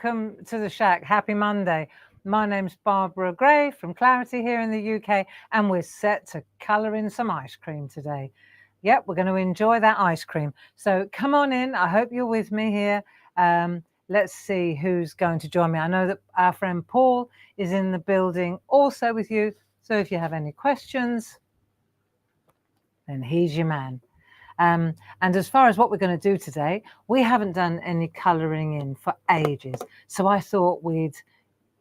Welcome to the Shack. Happy Monday. My name's Barbara Gray from Clarity here in the UK, and we're set to colour in some ice cream today. Yep, we're going to enjoy that ice cream. So come on in. I hope you're with me here. Let's see who's going to join me. I know that our friend Paul is in the building also with you. So if you have any questions, then he's your man. And as far as what we're going to do today, we haven't done any colouring in for ages. So I thought we'd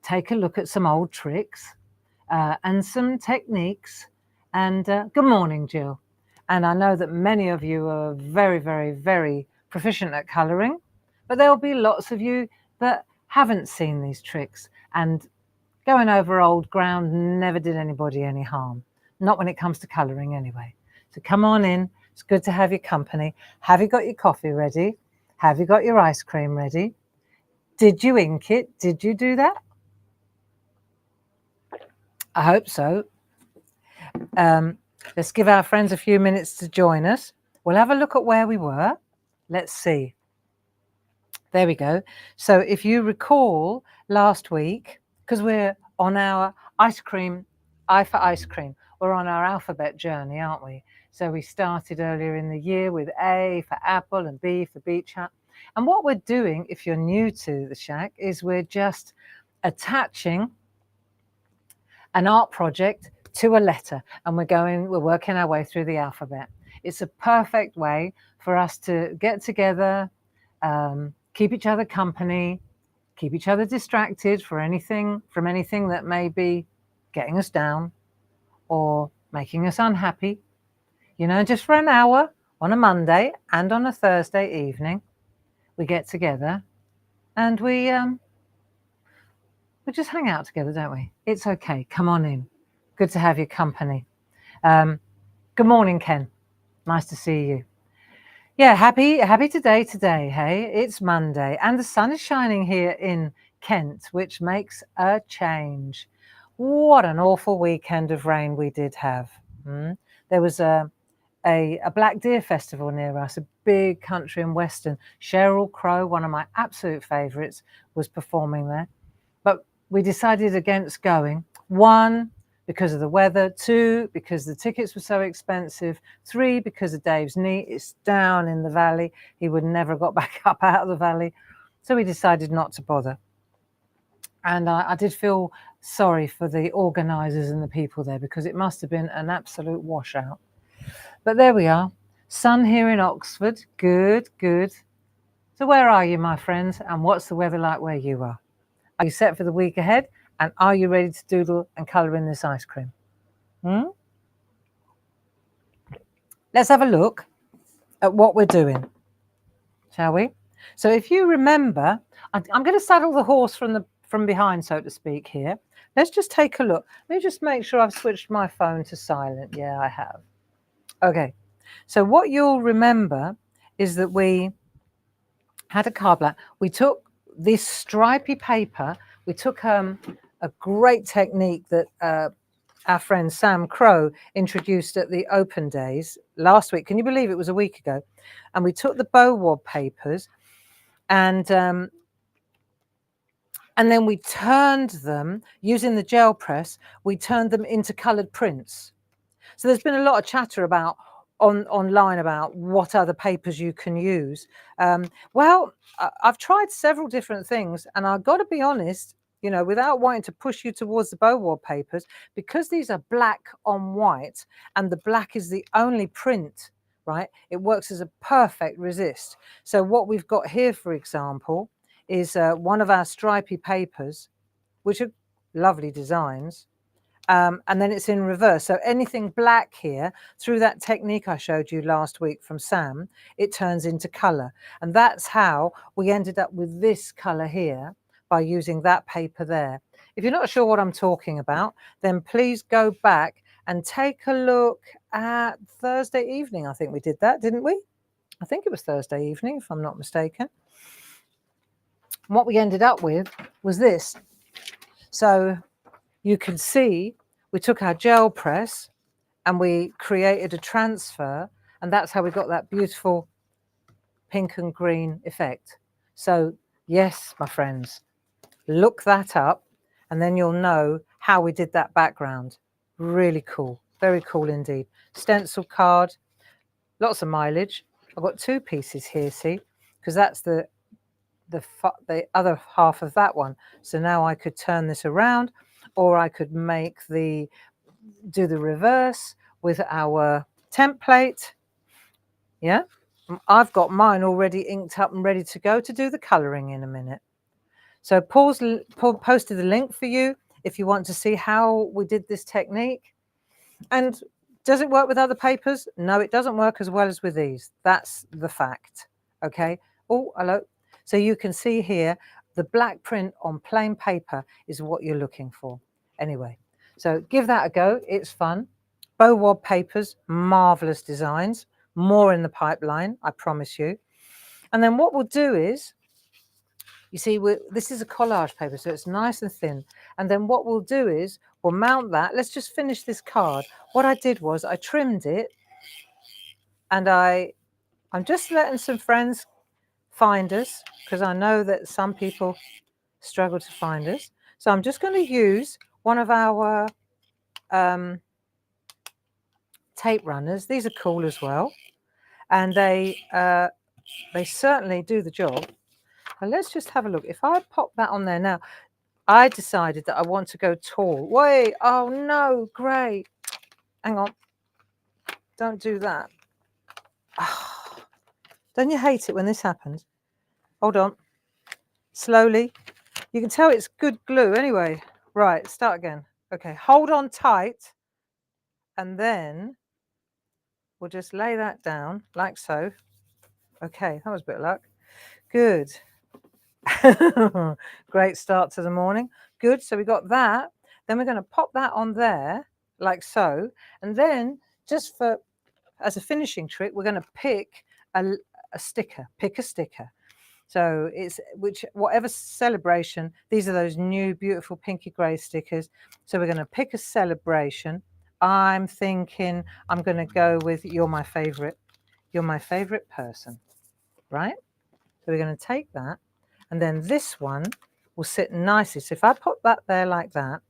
take a look at some old tricks and some techniques. And good morning, Jill. And I know that many of you are very, very, very proficient at colouring, but there'll be lots of you that haven't seen these tricks. And going over old ground never did anybody any harm. Not when it comes to colouring anyway. So come on in. It's good to have your company. Have you got your coffee ready? Have you got your ice cream ready? Did you ink it? Did you do that? I hope so. Let's give our friends a few minutes to join us. We'll have a look at where we were. Let's see. There we go. So if you recall last week, because we're on our ice cream, I for ice cream, we're on our alphabet journey, aren't we? So we started earlier in the year with A for apple and B for beach hut. And what we're doing, if you're new to the Shack, is we're just attaching an art project to a letter, and we're working our way through the alphabet. It's a perfect way for us to get together, keep each other company, keep each other distracted from anything that may be getting us down or making us unhappy. You know, just for an hour on a Monday and on a Thursday evening, we get together and we just hang out together, don't we? It's okay. Come on in. Good to have your company. Good morning, Ken. Nice to see you. Yeah, happy today, hey? It's Monday and the sun is shining here in Kent, which makes a change. What an awful weekend of rain we did have. There was a Black Deer Festival near us, a big country and western. Sheryl Crow, one of my absolute favourites, was performing there. But we decided against going. 1, because of the weather. 2, because the tickets were so expensive. 3, because of Dave's knee. It's down in the valley. He would never have got back up out of the valley. So we decided not to bother. And I did feel sorry for the organisers and the people there, because it must have been an absolute washout. But there we are. Sun here in Oxford. Good, good. So where are you, my friends? And what's the weather like where you are? Are you set for the week ahead? And are you ready to doodle and colour in this ice cream? Let's have a look at what we're doing, shall we? So if you remember, I'm going to saddle the horse from behind, so to speak, here. Let's just take a look. Let me just make sure I've switched my phone to silent. Yeah, I have. Okay, so what you'll remember is that we had a card black. We took this stripy paper. We took a great technique that our friend Sam Crow introduced at the open days last week. Can you believe it was a week ago? And we took the bow wad papers and then we turned them, using the gel press, we turned them into coloured prints. So there's been a lot of chatter about online about what other papers you can use. Well, I've tried several different things, and I've got to be honest, you know, without wanting to push you towards the bow wad papers, because these are black on white and the black is the only print, right? It works as a perfect resist. So what we've got here, for example, is one of our stripy papers, which are lovely designs. And then it's in reverse. So anything black here, through that technique I showed you last week from Sam, it turns into colour. And that's how we ended up with this colour here, by using that paper there. If you're not sure what I'm talking about, then please go back and take a look at Thursday evening. I think we did that, didn't we? I think it was Thursday evening, if I'm not mistaken. What we ended up with was this. So you can see we took our gel press and we created a transfer, and that's how we got that beautiful pink and green effect. So yes, my friends, Look that up and then you'll know how we did that background. Really cool. Very cool indeed. Stencil card, lots of mileage. I've got 2 pieces here, see, because that's the other half of that one. So now I could turn this around, or I could do the reverse with our template. Yeah, I've got mine already inked up and ready to go to do the colouring in a minute. So Paul posted the link for you if you want to see how we did this technique. And does it work with other papers? No, it doesn't work as well as with these. That's the fact. Okay. Oh, hello. So you can see here, the black print on plain paper is what you're looking for. Anyway, so give that a go. It's fun. Bow Wob papers, marvelous designs. More in the pipeline, I promise you. And then what we'll do is, you see, this is a collage paper, so it's nice and thin. And then what we'll do is we'll mount that. Let's just finish this card. What I did was I trimmed it, and I'm just letting some friends find us, because I know that some people struggle to find us. So I'm just going to use one of our tape runners. These are cool as well, and they certainly do the job. And let's just have a look. If I pop that on there now, I decided that I want to go tall. Wait, oh no, great. Hang on. Don't do that. Oh, don't you hate it when this happens? Hold on. Slowly. You can tell it's good glue anyway. Right, start again. Okay, hold on tight. And then we'll just lay that down like so. Okay, that was a bit of luck. Good. Great start to the morning. Good. So we got that. Then we're going to pop that on there like so. And then just as a finishing trick, we're going to pick a sticker. Pick a sticker. So it's whatever celebration. These are those new beautiful pinky grey stickers. So we're going to pick a celebration. I'm thinking I'm going to go with you're my favorite. You're my favorite person, right? So we're going to take that, and then this one will sit nicely. So if I put that there like that,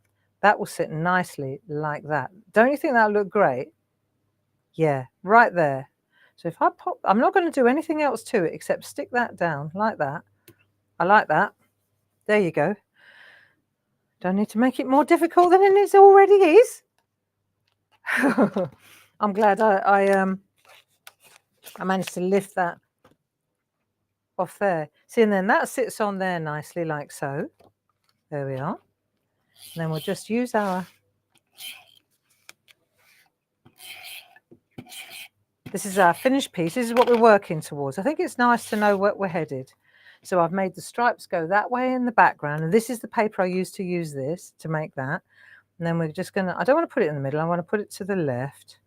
that will sit nicely like that. Don't you think that'll look great? Yeah, right there. So if I pop, I'm not going to do anything else to it except stick that down like that. I like that. There you go. Don't need to make it more difficult than it already is. I'm glad I managed to lift that off there. See, and then that sits on there nicely like so. There we are. And then we'll just use this is our finished piece. This is what we're working towards. I think it's nice to know where we're headed. So I've made the stripes go that way in the background, and this is the paper I used to use this to make that. And then we're just gonna, I don't want to put it in the middle, I want to put it to the left.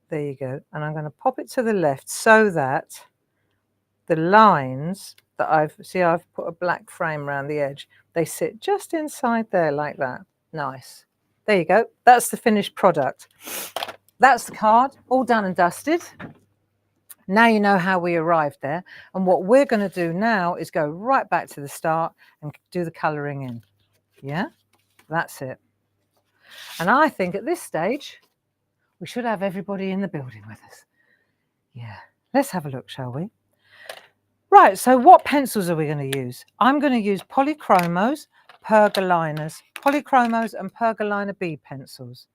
There you go. And I'm going to pop it to the left so that the lines that I've put a black frame around the edge, they sit just inside there like that. Nice. There you go. That's the finished product. That's the card, all done and dusted. Now you know how we arrived there. And what we're going to do now is go right back to the start and do the colouring in. Yeah, that's it. And I think at this stage, we should have everybody in the building with us. Yeah, let's have a look, shall we? Right, so what pencils are we going to use? I'm going to use Polychromos, Pergoliners, Polychromos and Pergolina B pencils.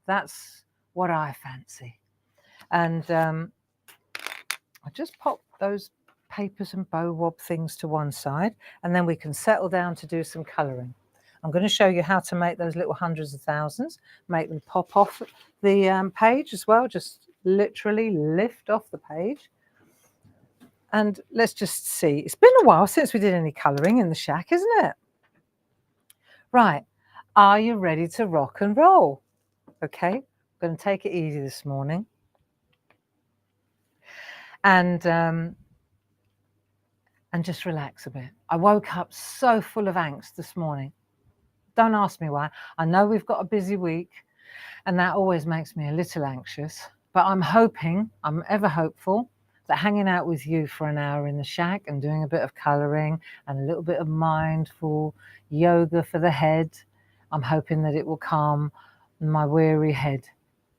That's what I fancy. And I just pop those papers and Bow Wob things to one side, and then we can settle down to do some colouring. I'm going to show you how to make those little hundreds of thousands, make them pop off the page as well, just literally lift off the page. And let's just see. It's been a while since we did any colouring in the shack, isn't it? Right. Are you ready to rock and roll? Okay. I'm going to take it easy this morning. And just relax a bit. I woke up so full of angst this morning. Don't ask me why. I know we've got a busy week, and that always makes me a little anxious. But I'm hoping, I'm ever hopeful, that hanging out with you for an hour in the shack and doing a bit of colouring and a little bit of mindful yoga for the head, I'm hoping that it will calm my weary head,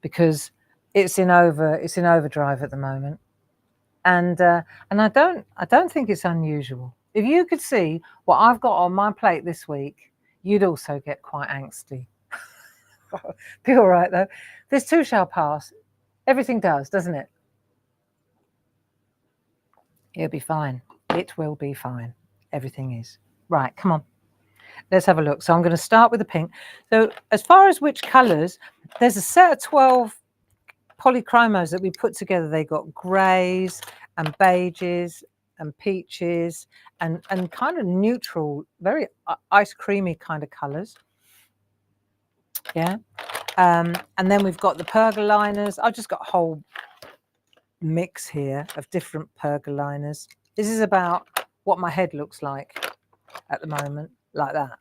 because it's in overdrive at the moment. And I don't think it's unusual. If you could see what I've got on my plate this week, you'd also get quite angsty. Be all right though. This too shall pass. Everything does, doesn't it? It'll be fine. It will be fine. Everything is. Right, come on. Let's have a look. So I'm going to start with the pink. So as far as which colours, there's a set of 12 polychromos that we put together. They got greys and beiges and peaches and kind of neutral, very ice creamy kind of colours. Yeah. And then we've got the pergoliners. I've just got a whole mix here of different pergoliners. This is about what my head looks like at the moment, like that.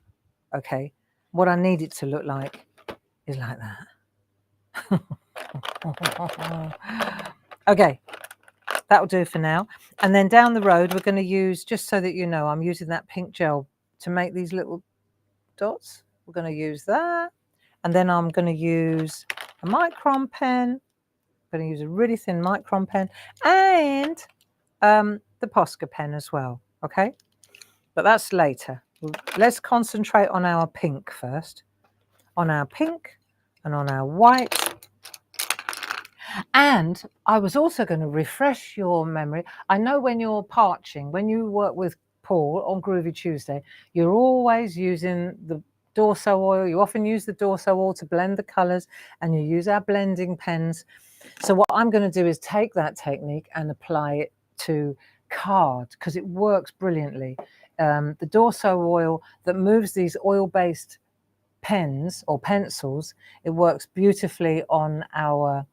Okay. What I need it to look like is like that. Okay, that'll do for now. And then down the road, we're going to use, just so that you know, I'm using that pink gel to make these little dots. We're going to use that. And then I'm going to use a micron pen. I'm going to use a really thin micron pen and the Posca pen as well. Okay, but that's later. Let's concentrate on our pink first. On our pink and on our white. And I was also going to refresh your memory. I know when you're parching, when you work with Paul on Groovy Tuesday, you're always using the Dorso oil. You often use the Dorso oil to blend the colours, and you use our blending pens. So what I'm going to do is take that technique and apply it to card, because it works brilliantly. The Dorso oil that moves these oil-based pens or pencils, it works beautifully on our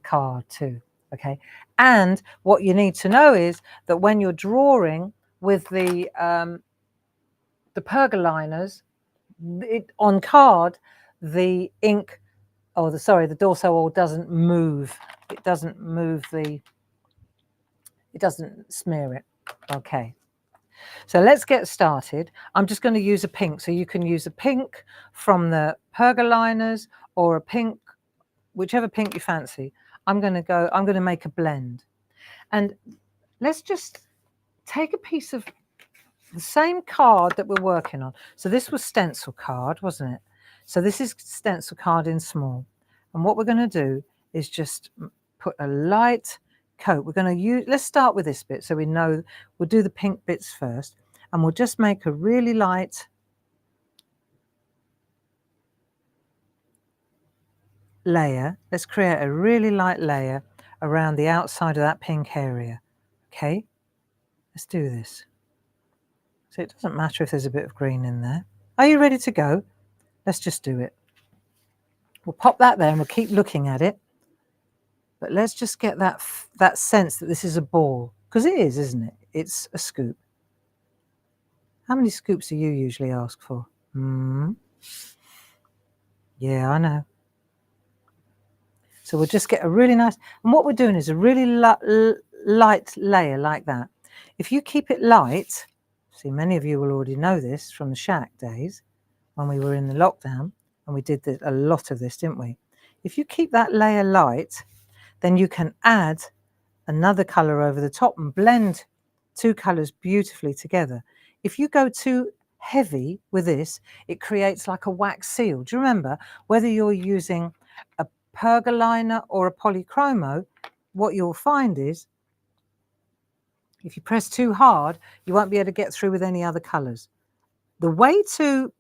card too. Okay, and what you need to know is that when you're drawing with the pergoliners on card, the ink, or the Dorso oil doesn't move. It doesn't move it doesn't smear it. Okay, so let's get started. I'm just going to use a pink, so you can use a pink from the pergoliners or a pink, whichever pink you fancy. I'm going to make a blend. And let's just take a piece of the same card that we're working on. So this was stencil card, wasn't it? So this is stencil card in small. And what we're going to do is just put a light coat. We're going to use, let's start with this bit so we know, we'll do the pink bits first. And we'll just make a really light layer. Let's create a really light layer around the outside of that pink area. Okay, let's do this. So it doesn't matter if there's a bit of green in there. Are you ready to go? Let's just do it. We'll pop that there and we'll keep looking at it. But let's just get that sense that this is a ball, because it is, isn't it? It's a scoop. How many scoops do you usually ask for? Yeah, I know. So we'll just get a really nice, and what we're doing is a really light layer like that. If you keep it light, see, many of you will already know this from the SHAC days when we were in the lockdown, and we did a lot of this, didn't we? If you keep that layer light, then you can add another colour over the top and blend two colours beautifully together. If you go too heavy with this, it creates like a wax seal. Do you remember, whether you're using a pergoliner or a polychromo, what you'll find is if you press too hard, you won't be able to get through with any other colours. The way to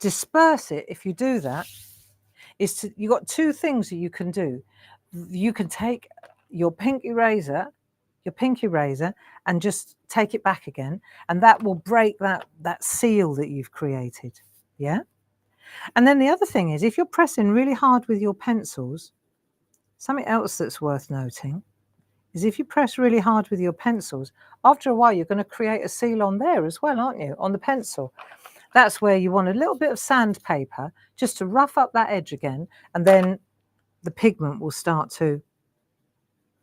disperse it, if you do that, is you've got two things that you can do. You can take your pink eraser, and just take it back again, and that will break that seal that you've created. Yeah. And then the other thing is, if you're pressing really hard with your pencils, something else that's worth noting is if you press really hard with your pencils, after a while you're going to create a seal on there as well, aren't you, on the pencil? That's where you want a little bit of sandpaper just to rough up that edge again, and then the pigment will start to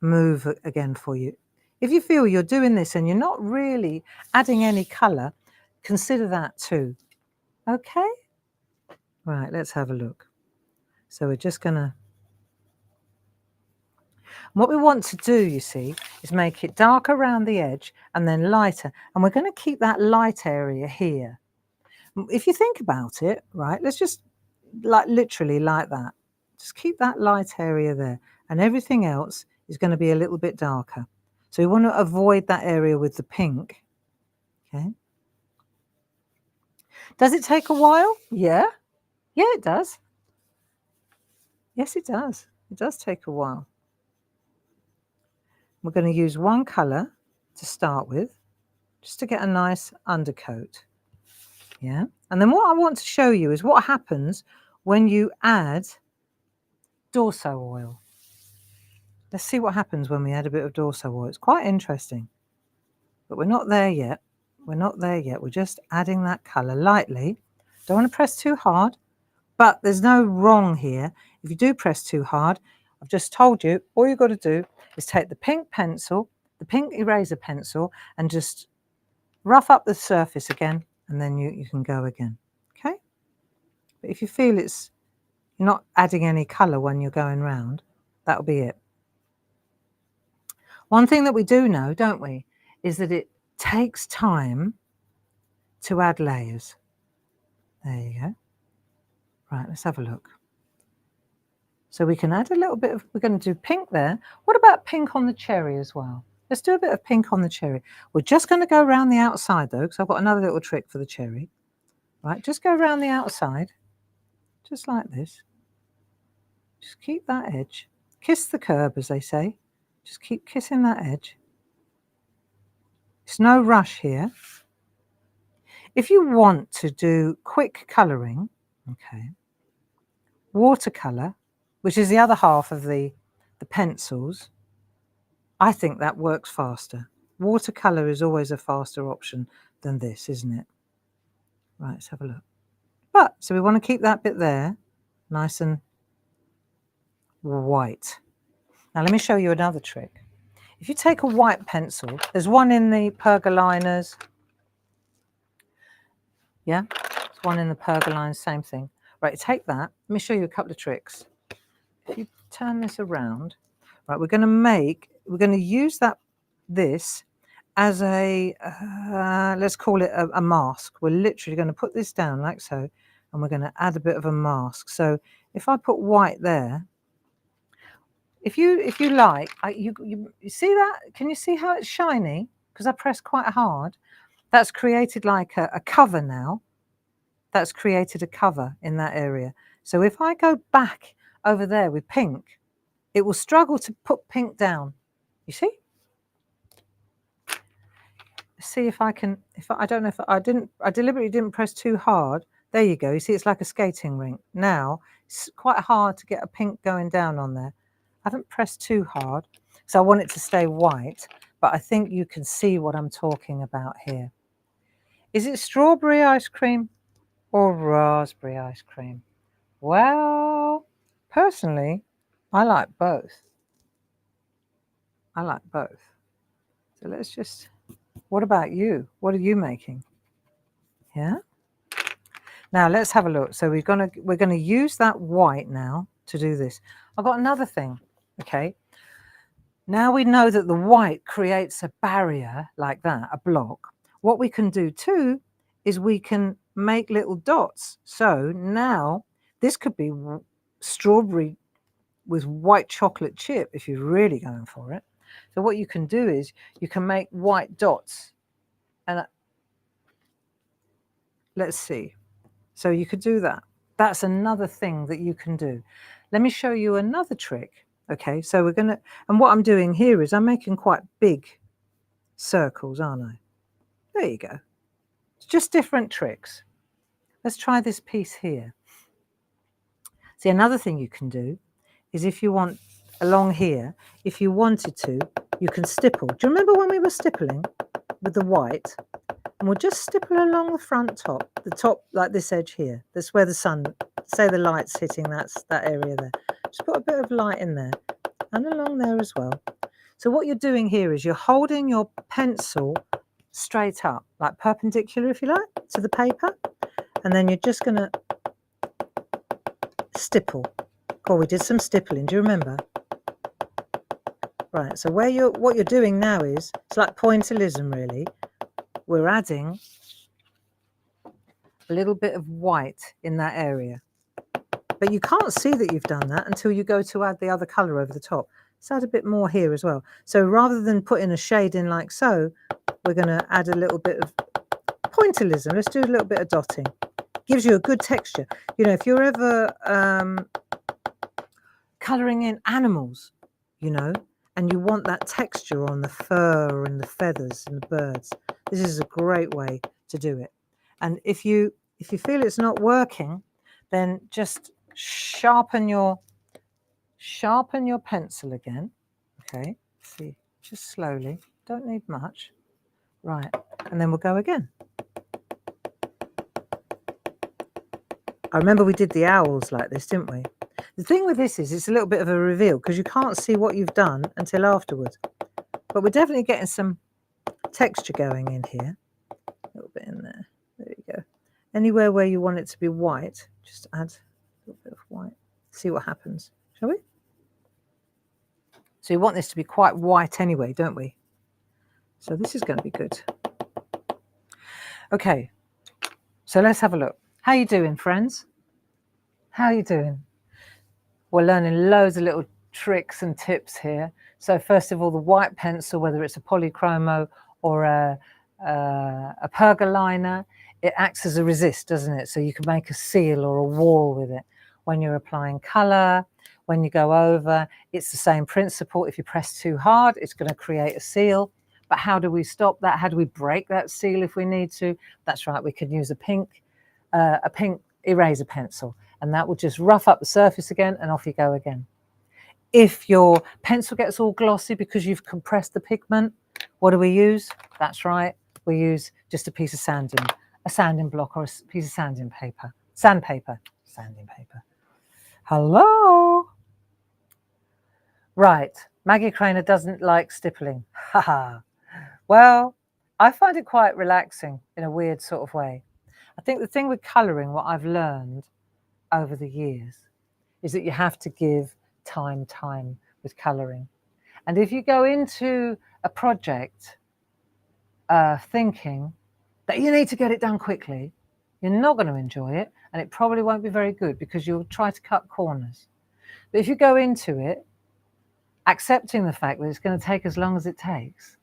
move again for you. If you feel you're doing this and you're not really adding any colour, consider that too. Okay? Right, let's have a look. So we're just going to... What we want to do, you see, is make it dark around the edge and then lighter. And we're going to keep that light area here. If you think about it, right, let's just literally like that. Just keep that light area there. And everything else is going to be a little bit darker. So we want to avoid that area with the pink. Okay. Does it take a while? Yeah. Yeah, it does. Yes, it does. It does take a while. We're going to use one colour to start with, just to get a nice undercoat. Yeah. And then what I want to show you is what happens when you add Dorso oil. Let's see what happens when we add a bit of Dorso oil. It's quite interesting. But we're not there yet. We're not there yet. We're just adding that colour lightly. Don't want to press too hard, but there's no wrong here. If you do press too hard, I've just told you, all you've got to do is take the pink pencil, the pink eraser pencil, and just rough up the surface again, and then you can go again. Okay? But if you feel you're not adding any colour when you're going round, that'll be it. One thing that we do know, don't we, is that it takes time to add layers. There you go. Right, let's have a look. So we can add a little bit of, we're going to do pink there. What about pink on the cherry as well? Let's do a bit of pink on the cherry. We're just going to go around the outside though, because I've got another little trick for the cherry. Right, just go around the outside, just like this. Just keep that edge. Kiss the curb, as they say. Just keep kissing that edge. It's no rush here. If you want to do quick colouring, okay, watercolour, which is the other half of the pencils, I think that works faster. Watercolour is always a faster option than this, isn't it? Right, let's have a look. So we want to keep that bit there, nice and white. Now let me show you another trick. If you take a white pencil, there's one in the Pergoliners. Yeah, there's one in the Pergolines, same thing. Right, take that. Let me show you a couple of tricks. If you turn this around, right, we're going to use this as a, let's call it a mask. We're literally going to put this down like so, and we're going to add a bit of a mask. So if I put white there, if you like, you see that? Can you see how it's shiny? Because I pressed quite hard. That's created like a cover now. That's created a cover in that area. So if I go back over there with pink, it will struggle to put pink down. You see? See if I can, I don't know if I deliberately didn't press too hard. There you go. You see, it's like a skating rink. Now, it's quite hard to get a pink going down on there. I haven't pressed too hard, so I want it to stay white, but I think you can see what I'm talking about here. Is it strawberry ice cream or raspberry ice cream? Well, personally, I like both. I like both. So let's just, what about you? What are you making? Yeah? Now let's have a look. So we're gonna use that white now to do this. I've got another thing, okay? Now we know that the white creates a barrier like that, a block. What we can do too is we can make little dots. So now this could be strawberry with white chocolate chip if you're really going for it. So what you can do is you can make white dots, and let's see. So you could do that. That's another thing that you can do. Let me show you another trick. Okay, so we're gonna, and what I'm doing here is I'm making quite big circles, aren't I? There you go. It's just different tricks. Let's try this piece here. See, another thing you can do is if you want along here, if you wanted to, you can stipple. Do you remember when we were stippling with the white? And we'll just stipple along the front top, the top like this edge here. That's where the sun, say the light's hitting that area there. Just put a bit of light in there and along there as well. So what you're doing here is you're holding your pencil straight up, like perpendicular, if you like, to the paper. And then you're just going to stipple. Oh, we did some stippling. Do you remember? Right. So what you're doing now is, it's like pointillism, really. We're adding a little bit of white in that area. But you can't see that you've done that until you go to add the other colour over the top. Let's add a bit more here as well. So rather than putting a shade in like so, we're going to add a little bit of pointillism. Let's do a little bit of dotting. Gives you a good texture. You know, if you're ever colouring in animals, you know, and you want that texture on the fur and the feathers and the birds, this is a great way to do it. And if you feel it's not working, then just sharpen your pencil again. Okay, see, just slowly, don't need much. Right, and then we'll go again. I remember we did the owls like this, didn't we? The thing with this is it's a little bit of a reveal because you can't see what you've done until afterwards. But we're definitely getting some texture going in here. A little bit in there. There you go. Anywhere where you want it to be white, just add a little bit of white. See what happens, shall we? So you want this to be quite white anyway, don't we? So this is going to be good. Okay, so let's have a look. How you doing, friends? How you doing? We're learning loads of little tricks and tips here. So first of all, the white pencil, whether it's a polychromo or a pergoliner, it acts as a resist, doesn't it? So you can make a seal or a wall with it. When you're applying colour, when you go over, it's the same principle. If you press too hard, it's going to create a seal. But how do we stop that? How do we break that seal if we need to? That's right, we could use a pink eraser pencil, and that will just rough up the surface again, and off you go again. If your pencil gets all glossy because you've compressed the pigment, what do we use? That's right, we use just a piece of sanding block or a piece of sandpaper. Hello. Right, Maggie Craner doesn't like stippling. Haha. Well, I find it quite relaxing in a weird sort of way. I think the thing with colouring, what I've learned over the years, is that you have to give time with colouring. And if you go into a project thinking that you need to get it done quickly, you're not going to enjoy it, and it probably won't be very good because you'll try to cut corners. But if you go into it accepting the fact that it's going to take as long as it takes,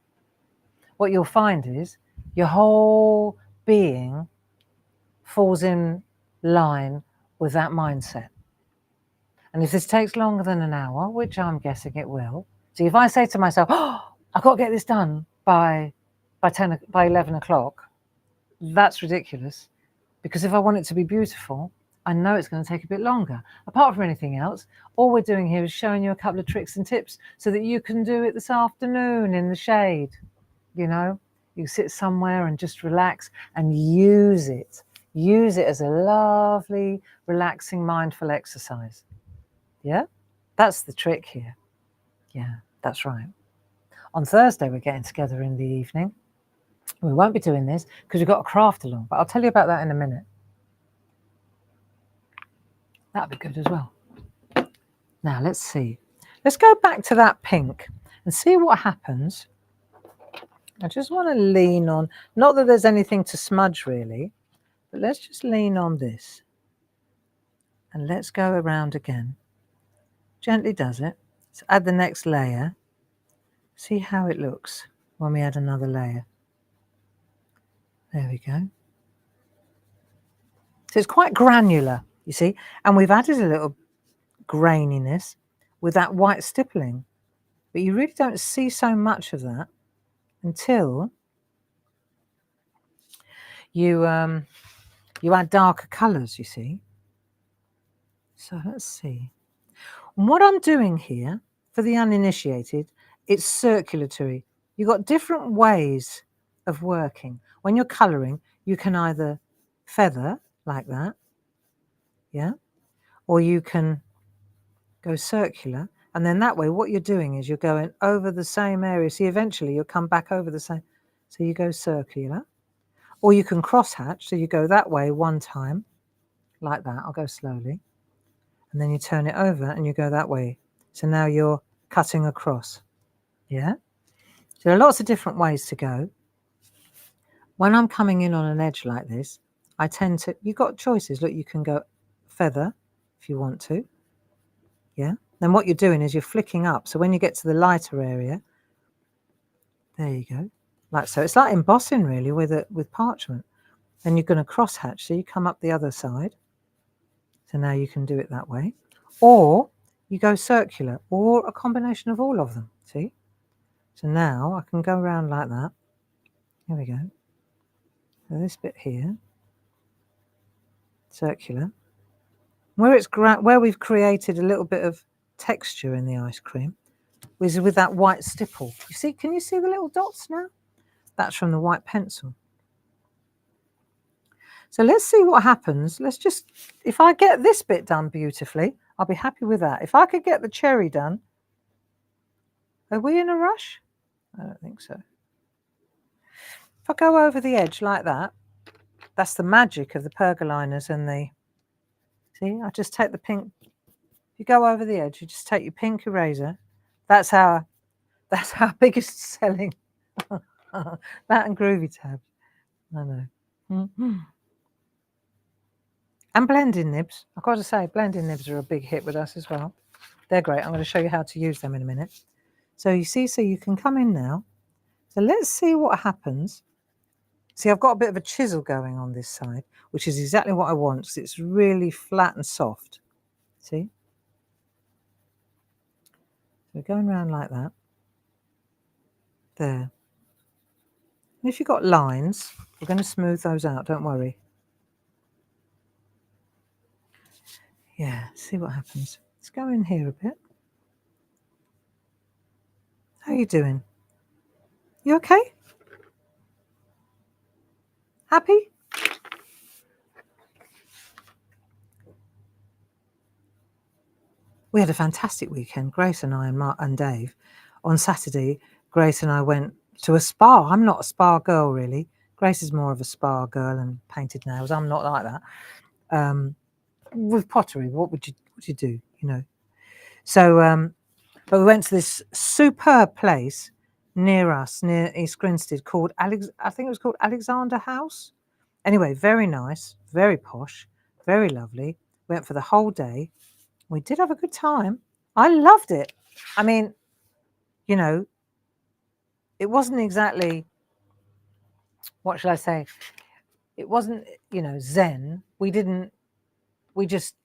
what you'll find is your whole being falls in line with that mindset. And if this takes longer than an hour, which I'm guessing it will, see, if I say to myself, oh, I've got to get this done by 11 o'clock, that's ridiculous. Because if I want it to be beautiful, I know it's going to take a bit longer. Apart from anything else, all we're doing here is showing you a couple of tricks and tips so that you can do it this afternoon in the shade. You know, you sit somewhere and just relax and use it. Use it as a lovely, relaxing, mindful exercise. Yeah, that's the trick here. Yeah, that's right. On Thursday, we're getting together in the evening. We won't be doing this because we've got a craft along, but I'll tell you about that in a minute. That'd be good as well. Now, let's see. Let's go back to that pink and see what happens. I just want to lean on, not that there's anything to smudge really, but let's just lean on this. And let's go around again. Gently does it. Let's add the next layer. See how it looks when we add another layer. There we go. So it's quite granular, you see, and we've added a little graininess with that white stippling, but you really don't see so much of that until you add darker colours, you see. So let's see. And what I'm doing here, for the uninitiated, it's circulatory. You've got different ways of working. When you're colouring, you can either feather like that, yeah, or you can go circular And then that way, what you're doing is you're going over the same area. See, eventually you'll come back over the same. So you go circular, or you can cross hatch. So you go that way one time, like that. I'll go slowly. And then you turn it over and you go that way. So now you're cutting across. Yeah. So there are lots of different ways to go. When I'm coming in on an edge like this, I tend to, you've got choices. Look, you can go feather if you want to. Yeah. Then what you're doing is you're flicking up. So when you get to the lighter area, there you go. Like so. It's like embossing really with parchment. Then you're going to cross hatch. So you come up the other side. So now you can do it that way. Or you go circular, or a combination of all of them. See? So now I can go around like that. Here we go. So this bit here, circular. Where we've created a little bit of texture in the ice cream is with that white stipple. You see? Can you see the little dots now? That's from the white pencil. So let's see what happens. Let's just, if I get this bit done beautifully, I'll be happy with that. If I could get the cherry done, are we in a rush? I don't think so. If I go over the edge like that, that's the magic of the pergoliners and the, see, I just take the pink, if you go over the edge, you just take your pink eraser. That's our biggest selling, that and Groovy Tabs. I know. Mm-hmm. And blending nibs. I've got to say, blending nibs are a big hit with us as well. They're great. I'm going to show you how to use them in a minute. So you see, so you can come in now. So let's see what happens. See, I've got a bit of a chisel going on this side, which is exactly what I want because it's really flat and soft. See? So we're going around like that. There. And if you've got lines, we're going to smooth those out, don't worry. Yeah, see what happens. Let's go in here a bit. How are you doing? You okay? Happy? We had a fantastic weekend, Grace and I and Mark and Dave. On Saturday, Grace and I went to a spa. I'm not a spa girl, really. Grace is more of a spa girl and painted nails. I'm not like that. With pottery, what would you do, you know? So, but we went to this superb place near us, near East Grinstead, called I think it was called Alexander House. Anyway, very nice, very posh, very lovely. Went for the whole day. We did have a good time. I loved it. I mean, you know, it wasn't exactly, what should I say? It wasn't, you know, zen. We just,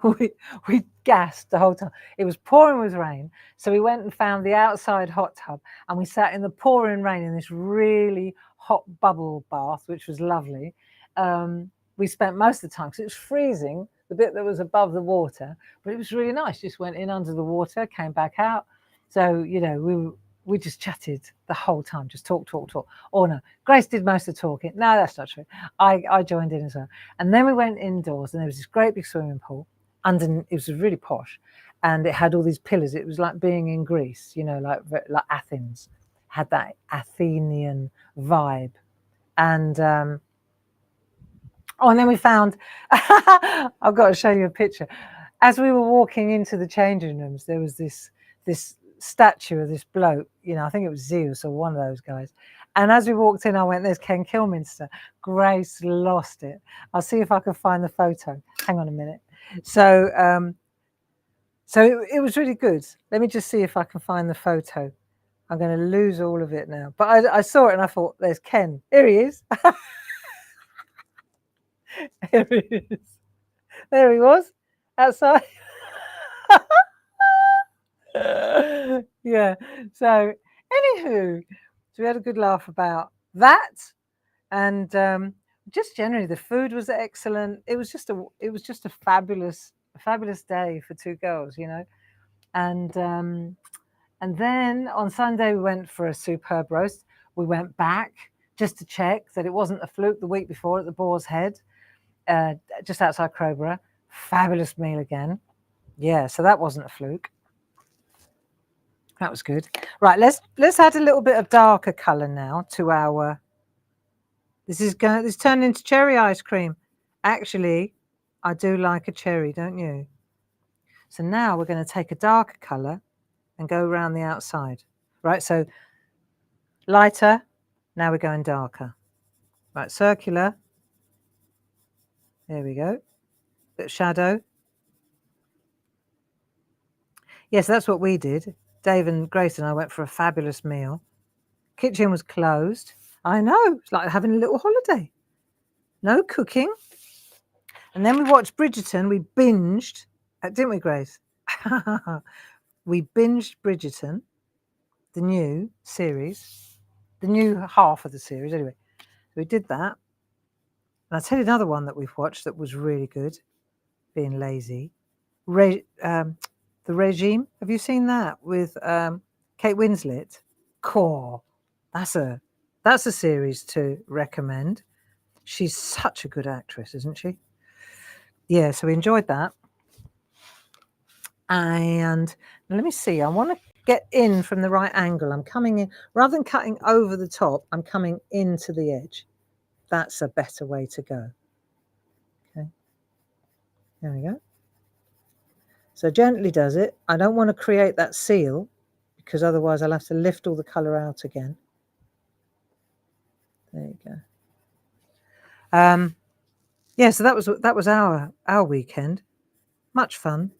we gasped the whole time. It was pouring with rain. So we went and found the outside hot tub and we sat in the pouring rain in this really hot bubble bath, which was lovely. We spent most of the time, because it was freezing, the bit that was above the water, but it was really nice. Just went in under the water, came back out. So, you know, we just chatted the whole time, just talk. Oh no, Grace did most of the talking. No, that's not true. I joined in as well. And then we went indoors and there was this great big swimming pool. It was really posh and it had all these pillars. It was like being in Greece, you know, like Athens, had that Athenian vibe. And, and then we found, I've got to show you a picture. As we were walking into the changing rooms, there was this statue of this bloke, you know, I think it was Zeus or one of those guys. And as we walked in, I went, there's Ken Kilminster. Grace lost it. I'll see if I can find the photo. Hang on a minute. So, it was really good. Let me just see if I can find the photo. I'm going to lose all of it now. But I saw it and I thought, there's Ken. Here he is. Here he is. There he was, outside. Yeah. So, anywho, so we had a good laugh about that, and just generally the food was excellent. It was just a fabulous day for two girls, you know. And then on Sunday we went for a superb roast. We went back just to check that it wasn't a fluke the week before at the Boar's Head, just outside Crowborough. Fabulous meal again. Yeah, so that wasn't a fluke. That was good. Right, let's add a little bit of darker colour now to our. This turned into cherry ice cream. Actually, I do like a cherry, don't you? So now we're going to take a darker colour and go around the outside. Right, so lighter, now we're going darker. Right, circular. There we go. Bit of shadow. Yes, that's what we did. Dave and Grace and I went for a fabulous meal. Kitchen was closed. I know, it's like having a little holiday. No cooking. And then we watched Bridgerton. We binged, didn't we, Grace? We binged Bridgerton, the new series, the new half of the series. Anyway, we did that. And I'll tell you another one that we've watched that was really good, being lazy. The Regime. Have you seen that with Kate Winslet? Core. That's a series to recommend. She's such a good actress, isn't she? Yeah, so we enjoyed that. And let me see, I want to get in from the right angle. I'm coming in, rather than cutting over the top, I'm coming into the edge. That's a better way to go. Okay, there we go. So gently does it. I don't want to create that seal because otherwise I'll have to lift all the colour out again. There you go. Yeah, so that was our weekend. Much fun.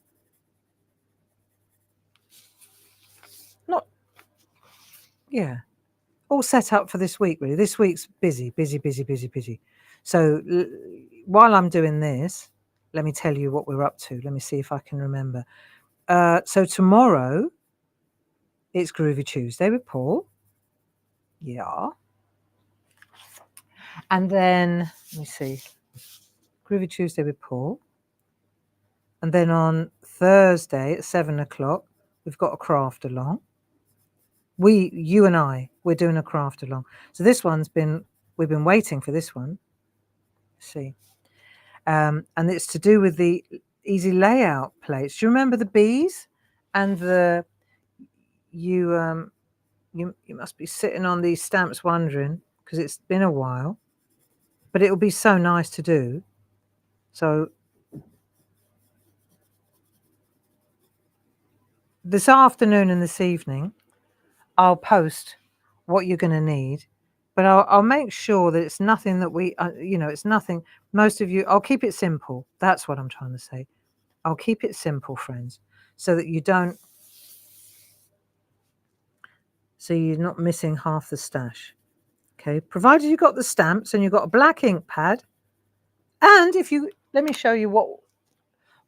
Yeah, all set up for this week, really. This week's busy. So while I'm doing this, let me tell you what we're up to. Let me see if I can remember. So tomorrow, it's Groovy Tuesday with Paul. Yeah. And then, let me see. Groovy Tuesday with Paul. And then on Thursday at 7 o'clock, we've got a craft along. You and I, we're doing a craft along. So this one's we've been waiting for this one. Let's see. And it's to do with the easy layout plates. Do you remember the bees and you must be sitting on these stamps wondering, because it's been a while, but it will be so nice to do. So this afternoon and this evening, I'll post what you're going to need, but I'll make sure that it's nothing that it's nothing. Most of you, I'll keep it simple. That's what I'm trying to say. I'll keep it simple, friends, so that so you're not missing half the stash. Okay, provided you've got the stamps and you've got a black ink pad. And let me show you what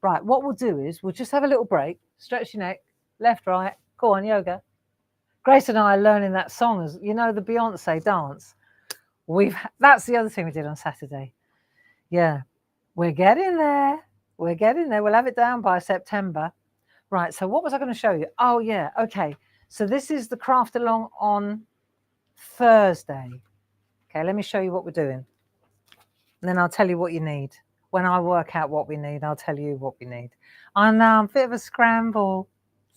we'll do is we'll just have a little break, stretch your neck, left, right, go on, yoga. Grace and I are learning that song, as you know, the Beyonce dance. That's the other thing we did on Saturday. Yeah, we're getting there. We'll have it down by September. Right, so what was I going to show you? Oh, yeah, okay. So this is the craft along on Thursday. Okay, let me show you what we're doing. And then I'll tell you what you need. When I work out what we need, I'll tell you what we need. I know, I'm a bit of a scramble.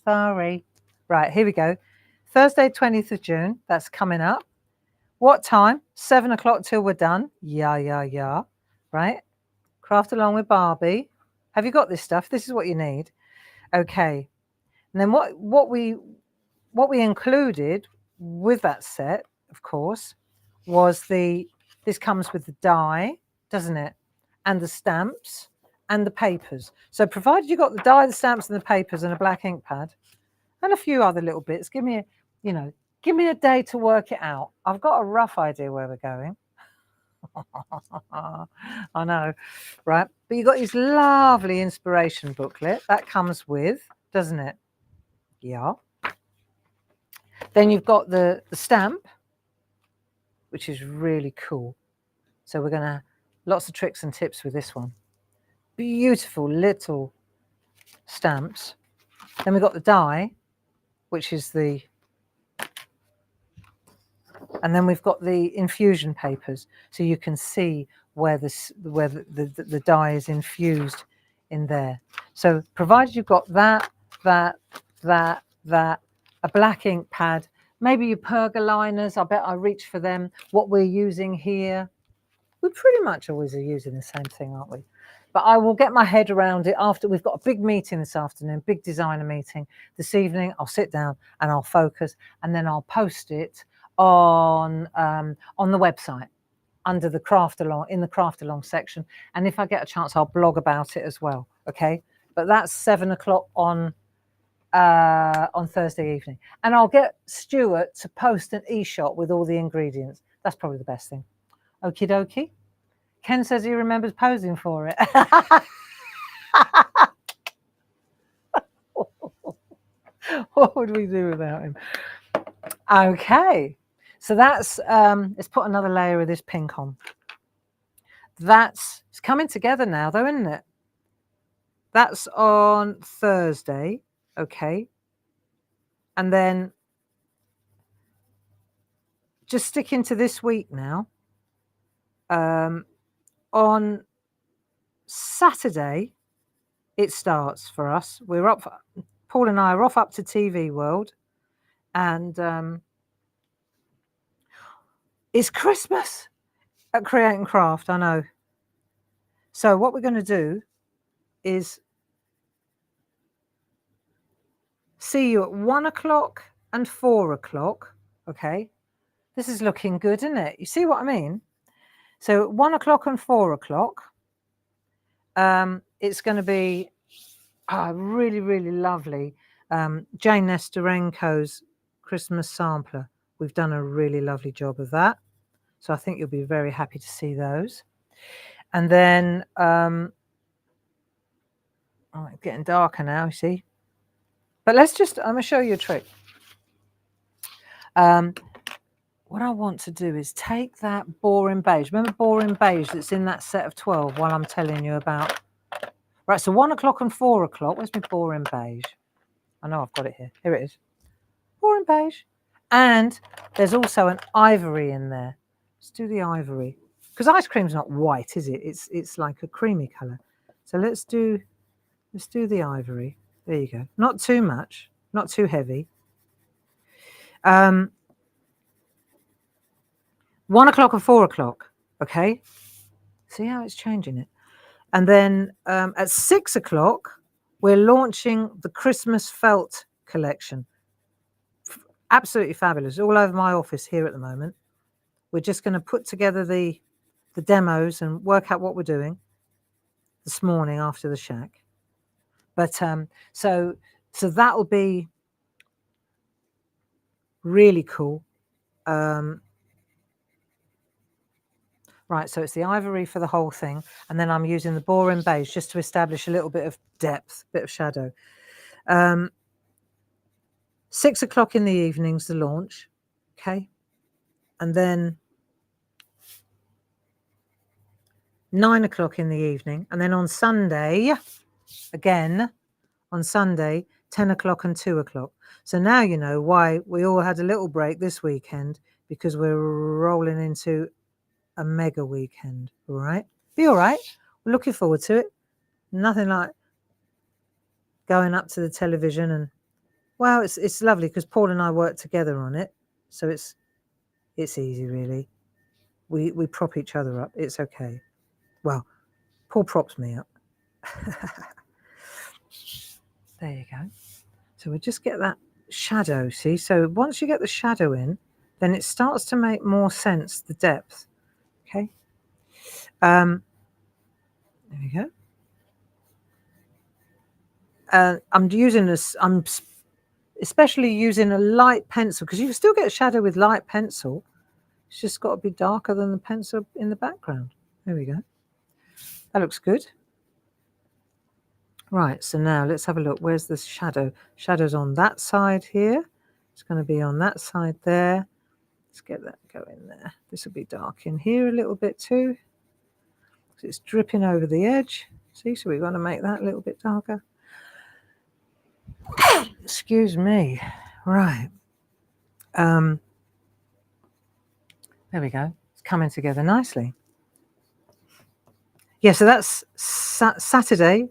Sorry. Right, here we go. Thursday, 20th of June. That's coming up. What time? 7 o'clock till we're done. Yeah. Right? Craft along with Barbie. Have you got this stuff? This is what you need. Okay. And then what we included with that set, of course, was this comes with the die, doesn't it? And the stamps and the papers. So provided you've got the die, the stamps and the papers and a black ink pad and a few other little bits, give me a day to work it out. I've got a rough idea where we're going. I know, right? But you've got this lovely inspiration booklet that comes with, doesn't it? Yeah. Then you've got the stamp, which is really cool. So we're going to lots of tricks and tips with this one. Beautiful little stamps. Then we've got the die, which is and then we've got the infusion papers, so you can see where the die is infused in there. So provided you've got that, a black ink pad, maybe your pergoliners, I bet I reach for them. What we're using here, we pretty much always are using the same thing, aren't we? But I will get my head around it after we've got a big meeting this afternoon, big designer meeting this evening. I'll sit down and I'll focus, and then I'll post it on the website under the craft along, in the craft along section. And if I get a chance, I'll blog about it as well. Okay, but that's 7 o'clock on Thursday evening, and I'll get Stuart to post an e-shot with all the ingredients. That's probably the best thing. Okie dokie. Ken says he remembers posing for it. What would we do without him? Okay, so that's let's put another layer of this pink on. It's coming together now though, isn't it? That's on Thursday. Okay, and then just sticking to this week now. On Saturday, it starts for us. Paul and I are off up to TV World, and it's Christmas at Create and Craft, I know. So what we're going to do is see you at 1 o'clock and 4 o'clock. Okay, this is looking good, isn't it? You see what I mean? So at 1 o'clock and 4 o'clock, it's going to be really, really lovely. Jane Nestorenko's Christmas sampler. We've done a really lovely job of that. So I think you'll be very happy to see those. And then, it's getting darker now, you see. But I'm going to show you a trick. What I want to do is take that boring beige. Remember boring beige that's in that set of 12 while I'm telling you about. Right, so 1 o'clock and 4 o'clock. Where's my boring beige? I know I've got it here. Here it is. Boring beige. And there's also an ivory in there. Let's do the ivory. Because ice cream's not white, is it? It's like a creamy colour. So let's do the ivory. There you go. Not too much, not too heavy. 1 o'clock and 4 o'clock. Okay. See how it's changing it. And then at 6 o'clock, we're launching the Christmas felt collection. Absolutely fabulous. All over my office here at the moment. We're just going to put together the demos and work out what we're doing this morning after the SHAC. But so that'll be really cool. Right, so it's the ivory for the whole thing, and then I'm using the boring beige just to establish a little bit of depth, bit of shadow. 6 o'clock in the evening's the launch, okay? And then 9 o'clock in the evening, and then on Sunday, again, on Sunday, 10 o'clock and 2 o'clock. So now you know why we all had a little break this weekend, because we're rolling into a mega weekend. All right, be all right. We're looking forward to it. Nothing like going up to the television and, well, it's lovely because Paul and I work together on it, so it's easy really. We prop each other up. It's okay. Well, Paul props me up. There you go. So we just get that shadow. See, so once you get the shadow in, then it starts to make more sense, the depth. Okay. There we go. I'm using this. I'm especially using a light pencil because you can still get shadow with light pencil. It's just got to be darker than the pencil in the background. There we go. That looks good. Right. So now let's have a look. Where's the shadow? Shadow's on that side here. It's going to be on that side there. Let's get that going there. This will be dark in here a little bit too. It's dripping over the edge. See, so we want to make that a little bit darker. Excuse me. Right. There we go. It's coming together nicely. Yeah, so that's Saturday,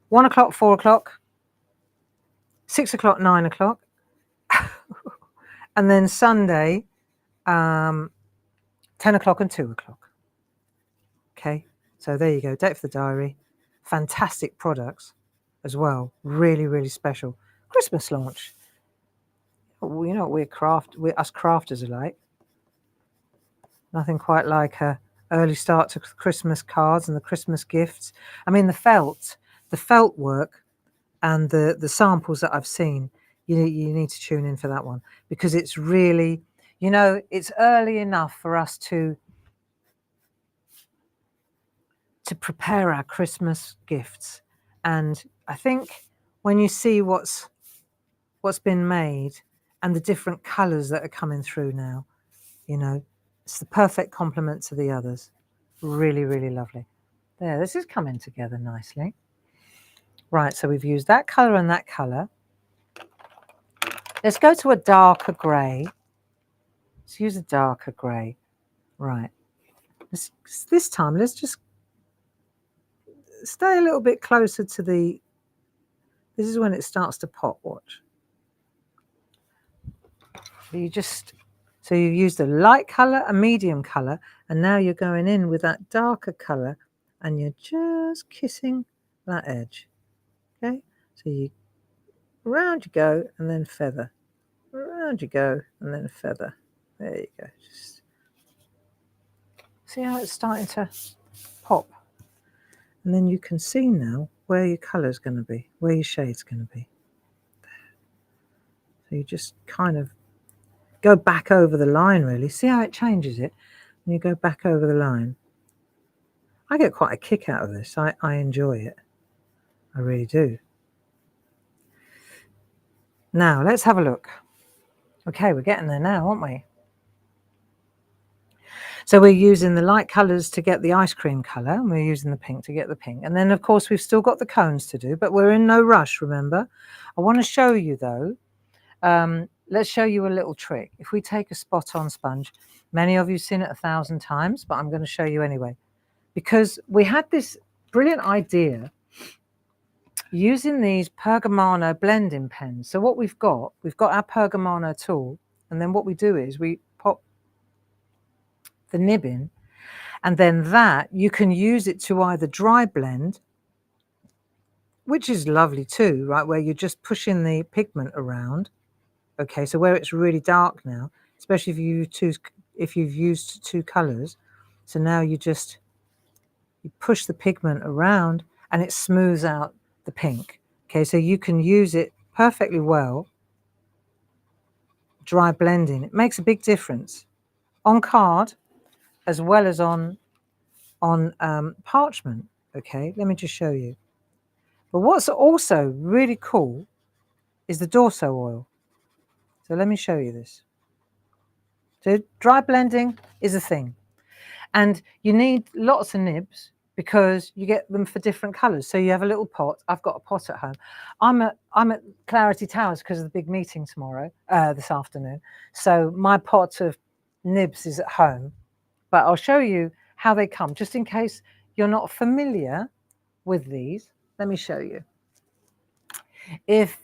1 o'clock, 4 o'clock, 6 o'clock, 9 o'clock, and then Sunday, 10 o'clock and 2 o'clock. Okay, so there you go. Date for the diary. Fantastic products as well. Really, really special. Christmas launch. You know what us crafters are like. Nothing quite like a early start to Christmas cards and the Christmas gifts. I mean, the felt work and the samples that I've seen, you need to tune in for that one, because it's really, you know, it's early enough for us to prepare our Christmas gifts. And I think when you see what's been made and the different colours that are coming through now, you know, it's the perfect complement to the others. Really, really lovely. There, this is coming together nicely. Right, so we've used that colour and that colour. Let's go to a darker grey. Let's use a darker grey. Right. This time, let's just stay a little bit closer to the... This is when it starts to pop, watch. So you used a light colour, a medium colour, and now you're going in with that darker colour and you're just kissing that edge. Okay? So you around you go and then feather. Around you go and then feather. There you go. Just see how it's starting to pop. And then you can see now where your colour's going to be, where your shade's going to be. So you just kind of go back over the line, really. See how it changes it when you go back over the line. I get quite a kick out of this. I enjoy it. I really do. Now, let's have a look. Okay, we're getting there now, aren't we? So we're using the light colours to get the ice cream colour, and we're using the pink to get the pink. And then, of course, we've still got the cones to do, but we're in no rush, remember? I want to show you, though. Let's show you a little trick. If we take a spot-on sponge, many of you have seen it 1,000 times, but I'm going to show you anyway. Because we had this brilliant idea using these Pergamano blending pens. So what we've got our Pergamano tool, and then what we do is we pop the nib in, and then that you can use it to either dry blend, which is lovely too, right, where you're just pushing the pigment around. Okay, so where it's really dark now, especially if you've used two colors, so now you push the pigment around and it smooths out the pink. Okay, so you can use it perfectly well dry blending. It makes a big difference on card as well as on parchment. Okay, let me just show you. But what's also really cool is the Dorso oil. So let me show you this. So dry blending is a thing, and you need lots of nibs because you get them for different colors. So you have a little pot. I've got a pot at home. I'm at Clarity Towers because of the big meeting tomorrow, this afternoon. So my pot of nibs is at home, but I'll show you how they come just in case you're not familiar with these. Let me show you. If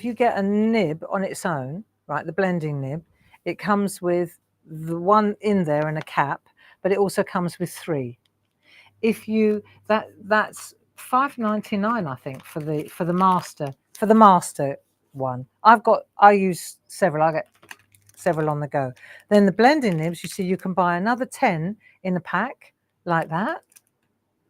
you get a nib on its own, right, the blending nib, it comes with the one in there and a cap, but it also comes with 3. If you that's $5.99, I think, for the master one. I use several. I get several on the go. Then the blending nibs, you see, you can buy another 10 in a pack like that.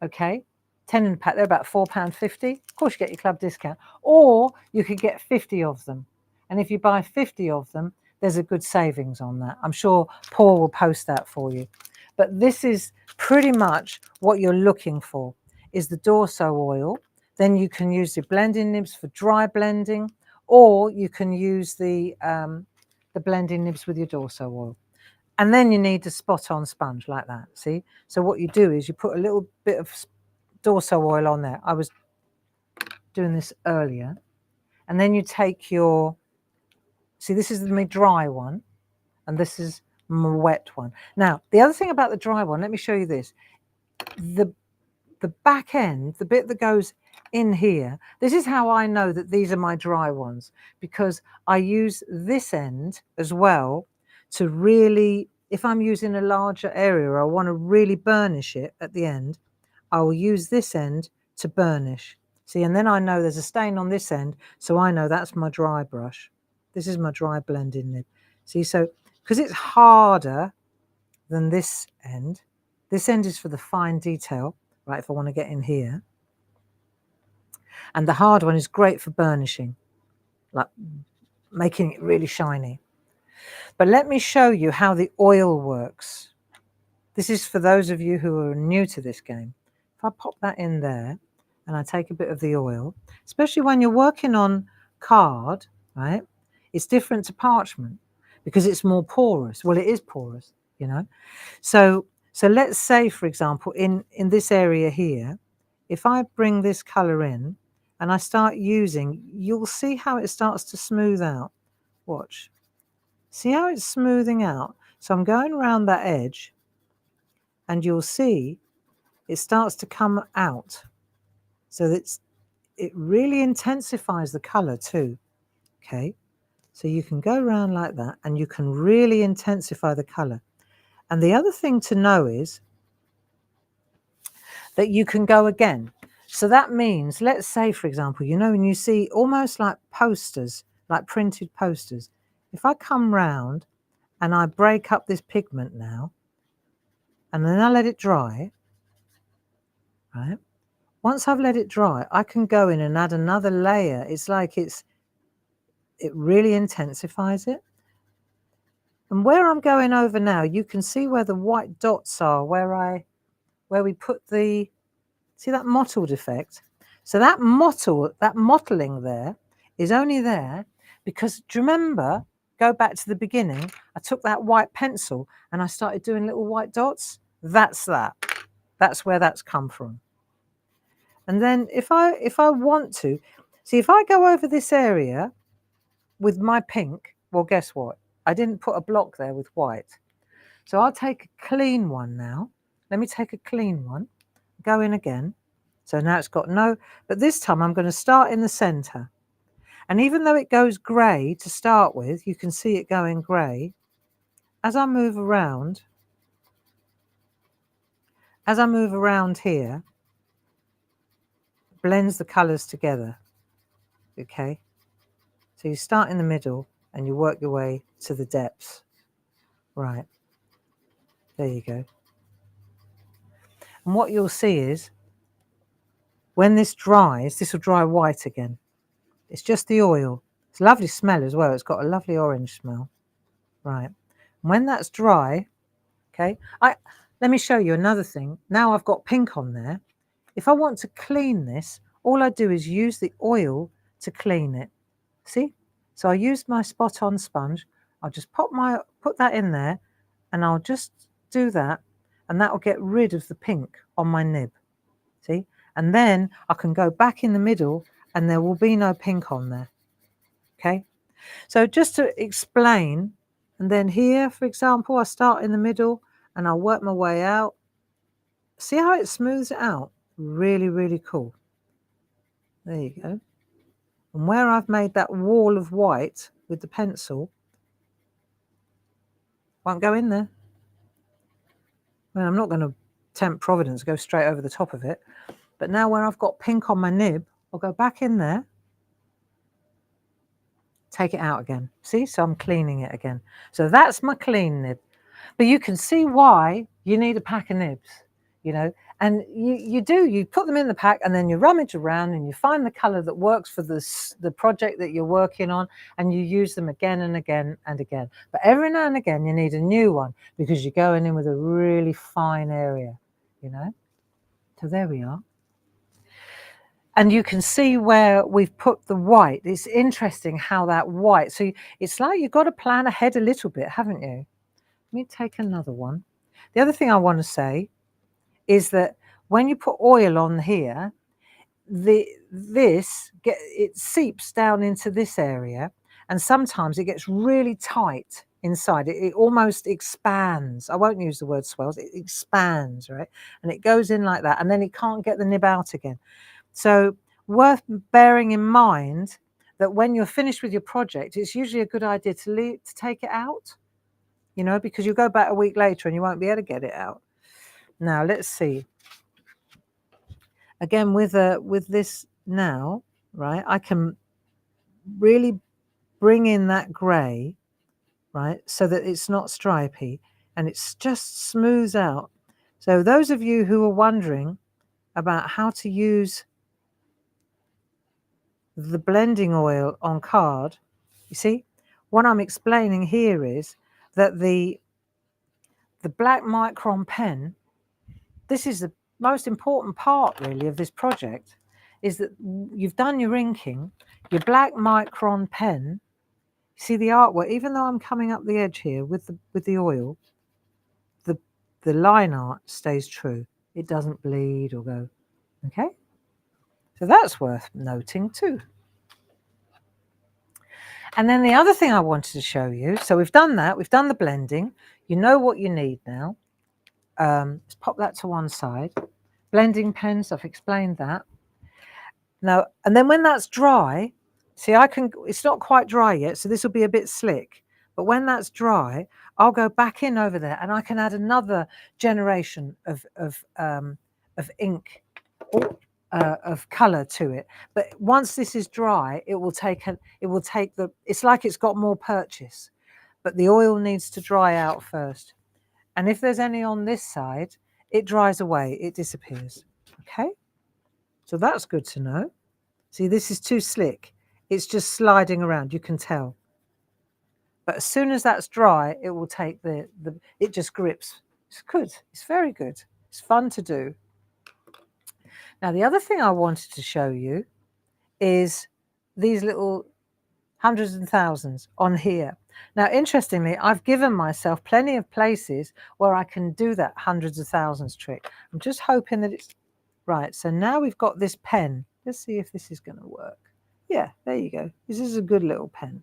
Okay. 10 in a pack, they're about £4.50. Of course, you get your club discount, or you could get 50 of them. And if you buy 50 of them, there's a good savings on that. I'm sure Paul will post that for you. But this is pretty much what you're looking for, is the Dorso oil. Then you can use the blending nibs for dry blending, or you can use the blending nibs with your Dorso oil. And then you need the spot-on sponge like that, see? So what you do is you put a little bit of Dorso oil on there. I was doing this earlier. And then you take your, see, this is my dry one, and this is my wet one. Now, the other thing about the dry one, let me show you this. The the back end, the bit that goes in here, this is how I know that these are my dry ones, because I use this end as well to really, if I'm using a larger area, I want to really burnish it at the end, I will use this end to burnish. See, and then I know there's a stain on this end, so I know that's my dry brush. This is my dry blending nib. See, so because it's harder than this end is for the fine detail, right, if I want to get in here. And the hard one is great for burnishing, like making it really shiny. But let me show you how the oil works. This is for those of you who are new to this game. If I pop that in there and I take a bit of the oil, especially when you're working on card, right, it's different to parchment because it's more porous. Well, it is porous, you know. So let's say, for example, in this area here, if I bring this color in and I start using, you'll see how it starts to smooth out. Watch. See how it's smoothing out? So I'm going around that edge and you'll see it starts to come out. So it really intensifies the color too. Okay. So you can go around like that and you can really intensify the color. And the other thing to know is that you can go again. So that means, let's say, for example, you know, when you see almost like posters, like printed posters, if I come round and I break up this pigment now, and then I let it dry, right? Once I've let it dry, I can go in and add another layer. It's like it really intensifies it. And where I'm going over now, you can see where the white dots are, where we put the, see that mottled effect? So that mottling there is only there because, do you remember, go back to the beginning, I took that white pencil and I started doing little white dots. That's where that's come from. And then if I want to, see, if I go over this area with my pink, well, guess what? I didn't put a block there with white. So I'll take a clean one now. Let me take a clean one, go in again. So now it's got no, but this time I'm going to start in the center. And even though it goes grey to start with, you can see it going grey. As I move around here, blends the colors together. Okay. So you start in the middle and you work your way to the depths. Right. There you go. And what you'll see is when this dries, this will dry white again. It's just the oil. It's a lovely smell as well. It's got a lovely orange smell. Right. And when that's dry, okay, let me show you another thing. Now I've got pink on there. If I want to clean this, all I do is use the oil to clean it. See? So I used my spot on sponge. I'll just put that in there and I'll just do that and that will get rid of the pink on my nib. See? And then I can go back in the middle and there will be no pink on there. Okay? So just to explain, and then here, for example, I start in the middle and I'll work my way out. See how it smooths it out? Really, really cool. There you go. And where I've made that wall of white with the pencil, won't go in there. Well, I'm not going to tempt Providence, go straight over the top of it. But now where I've got pink on my nib, I'll go back in there, take it out again. See, so I'm cleaning it again. So that's my clean nib. But you can see why you need a pack of nibs, you know, and you put them in the pack and then you rummage around and you find the color that works for the project that you're working on and you use them again and again and again. But every now and again you need a new one because you're going in with a really fine area, you know. So there we are. And you can see where we've put the white. It's interesting how that white, so it's like you've got to plan ahead a little bit, haven't you? Let me take another one. The other thing I want to say is that when you put oil on here, it seeps down into this area and sometimes it gets really tight inside. It almost expands. I won't use the word swells. It expands, right? And it goes in like that, and then it can't get the nib out again. So worth bearing in mind that when you're finished with your project, it's usually a good idea to take it out, you know, because you go back a week later and you won't be able to get it out. Now let's see. Again, with this now, right, I can really bring in that grey, right, so that it's not stripy and it's just smooths out. So those of you who are wondering about how to use the blending oil on card, you see, what I'm explaining here is that the black micron pen, this is the most important part really of this project, is that you've done your inking, your black micron pen. See the artwork, even though I'm coming up the edge here with the oil, the line art stays true. It doesn't bleed or go, okay? So that's worth noting too. And then the other thing I wanted to show you, so we've done that, we've done the blending, you know what you need now. Let's pop that to one side. Blending pens, I've explained that. Now, and then when that's dry, see, it's not quite dry yet, so this will be a bit slick. But when that's dry, I'll go back in over there and I can add another generation of ink or of color to it. But once this is dry, it will take it's like it's got more purchase, but the oil needs to dry out first. And if there's any on this side, it dries away, it disappears. Okay, so that's good to know. See, this is too slick. It's just sliding around, you can tell. But as soon as that's dry, it will take it just grips. It's good, it's very good. It's fun to do. Now, the other thing I wanted to show you is these little hundreds and thousands on here. Now, interestingly, I've given myself plenty of places where I can do that hundreds of thousands trick. I'm just hoping that it's right. So now we've got this pen. Let's see if this is going to work. Yeah, there you go. This is a good little pen.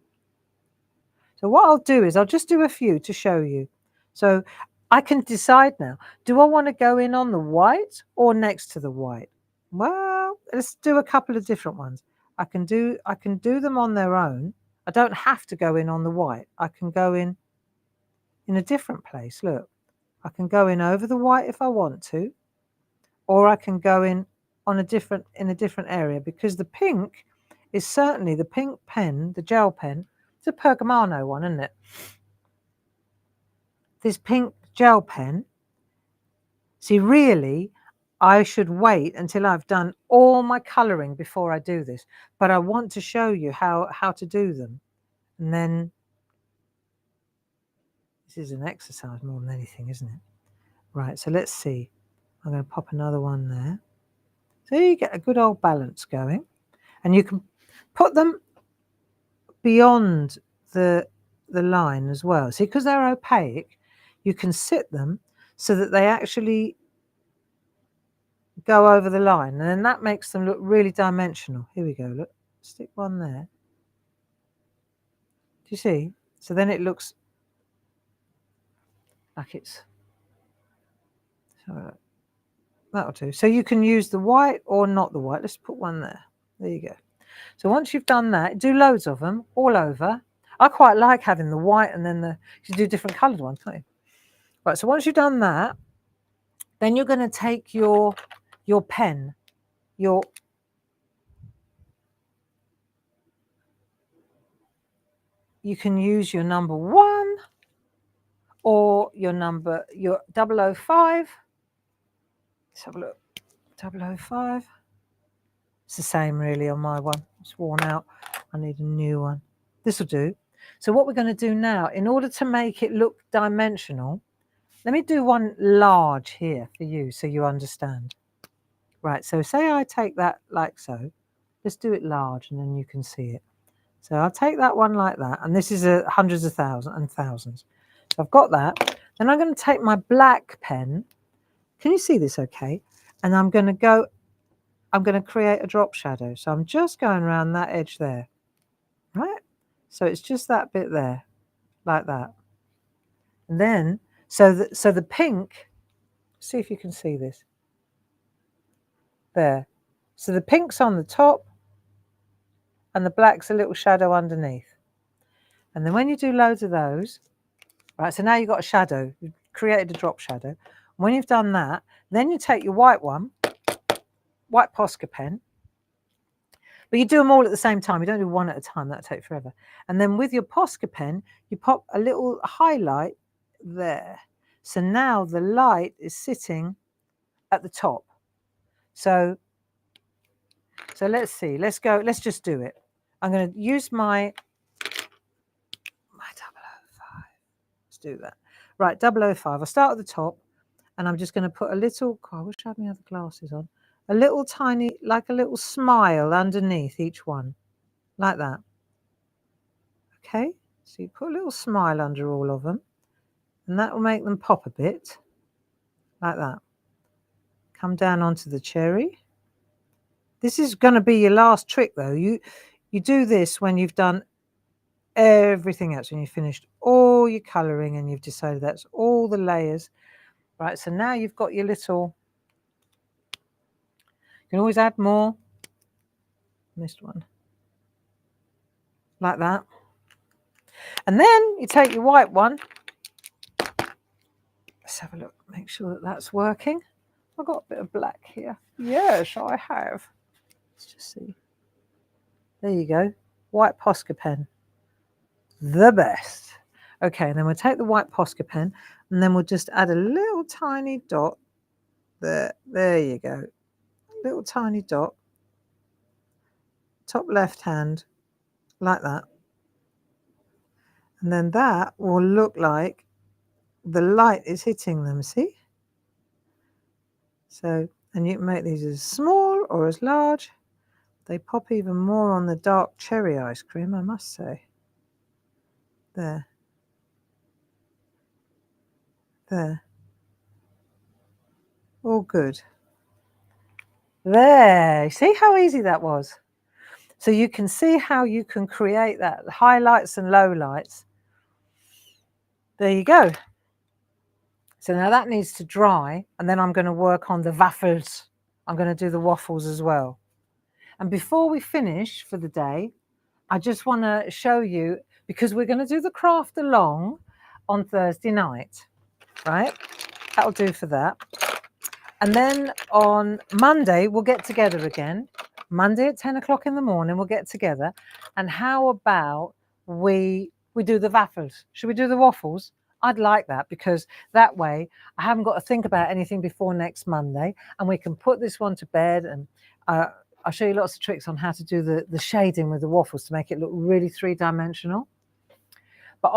So what I'll do is I'll just do a few to show you. So I can decide now, do I want to go in on the white or next to the white? Well, let's do a couple of different ones. I can do them on their own. I don't have to go in on the white. I can go in a different place. Look, I can go in over the white if I want to, or I can go in on a different area, because the pink is certainly the pink pen, the gel pen. It's a Pergamano one, isn't it? This pink gel pen. See, really, I should wait until I've done all my colouring before I do this, but I want to show you how to do them. And then this is an exercise more than anything, isn't it? Right, so let's see. I'm going to pop another one there. So you get a good old balance going, and you can put them beyond the line as well. See, because they're opaque, you can sit them so that they actually go over the line, and then that makes them look really dimensional. Here we go, look, stick one there. Do you see? So then it looks like it's, so that'll do. So you can use the white or not the white. Let's put one there. There you go. So once you've done that, do loads of them all over. I quite like having the white and then you do different coloured ones, can't you? Right, so once you've done that, then you're going to take your pen, you can use your number 1 or your 005. Let's have a look. 005. It's the same really on my one. It's worn out. I need a new one. This will do. So what we're going to do now, in order to make it look dimensional, let me do one large here for you so you understand. Right, so say I take that like so. Let's do it large and then you can see it. So I'll take that one like that, and this is hundreds of thousands and thousands. So I've got that. Then I'm going to take my black pen. Can you see this okay? And I'm going to create a drop shadow. So I'm just going around that edge there. Right? So it's just that bit there, like that. And then, so the pink, see if you can see this. There. So the pink's on the top and the black's a little shadow underneath. And then when you do loads of those, right, so now you've got a shadow, you've created a drop shadow. When you've done that, then you take your white one, white Posca pen, but you do them all at the same time. You don't do one at a time, that'll take forever. And then with your Posca pen, you pop a little highlight there. So now the light is sitting at the top. So let's see, let's just do it. I'm going to use my 005. Let's do that. Right, 005. I'll start at the top and I'm just going to put a little, I wish I had my other glasses on, a little tiny, like a little smile underneath each one, like that. Okay, so you put a little smile under all of them and that will make them pop a bit, like that. Come down onto the cherry. This is going to be your last trick though. You do this when you've done everything else, when you've finished all your colouring and you've decided that's all the layers. Right, so now you've got your little, you can always add more. Missed one. Like that. And then you take your white one. Let's have a look, make sure that that's working. I've got a bit of black here. Yes, I have. Let's just see. There you go. White Posca pen. The best. Okay, and then we'll take the white Posca pen and then we'll just add a little tiny dot there. There you go. A little tiny dot. Top left hand, like that. And then that will look like the light is hitting them, see? So, and you can make these as small or as large. They pop even more on the dark cherry ice cream, I must say. There. There. All good. There. See how easy that was? So you can see how you can create that, highlights and lowlights. There you go. So now that needs to dry, and then I'm going to work on the waffles. I'm going to do the waffles as well. And before we finish for the day, I just want to show you, because we're going to do the craft along on Thursday night, right? That'll do for that. And then on Monday, we'll get together again. Monday at 10 o'clock in the morning, we'll get together. And how about we do the waffles? Should we do the waffles? I'd like that, because that way I haven't got to think about anything before next Monday, and we can put this one to bed. And I'll show you lots of tricks on how to do the shading with the waffles to make it look really three-dimensional. But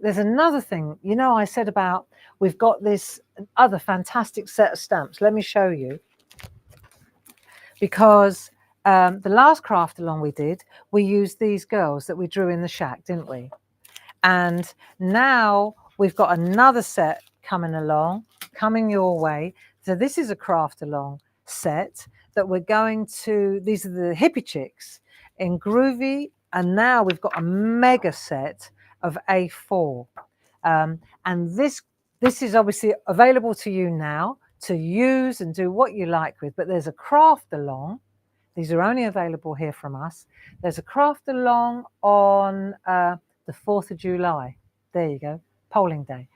there's another thing, you know, I said about we've got this other fantastic set of stamps. Let me show you. Because the last craft along we did, we used these girls that we drew in the SHAC, didn't we? And now we've got another set coming along, coming your way. So this is a craft along set that we're going to, these are the hippie chicks in Groovy. And now we've got a mega set of A4. And this is obviously available to you now to use and do what you like with, but there's a craft along. These are only available here from us. There's a craft along on the 4th of July. There you go, polling day.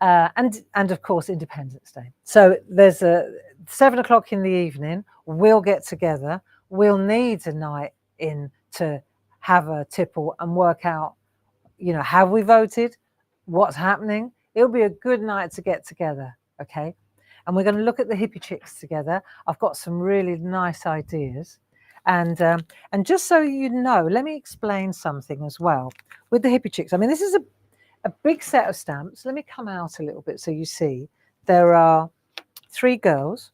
And of course, Independence Day. So there's a 7 o'clock in the evening, we'll get together. We'll need a night in to have a tipple and work out, you know, have we voted? What's happening? It'll be a good night to get together, okay? And we're going to look at the hippie chicks together. I've got some really nice ideas. And just so you know, let me explain something as well with the hippie chicks. I mean, this is a big set of stamps. Let me come out a little bit so you see. There are 3 girls.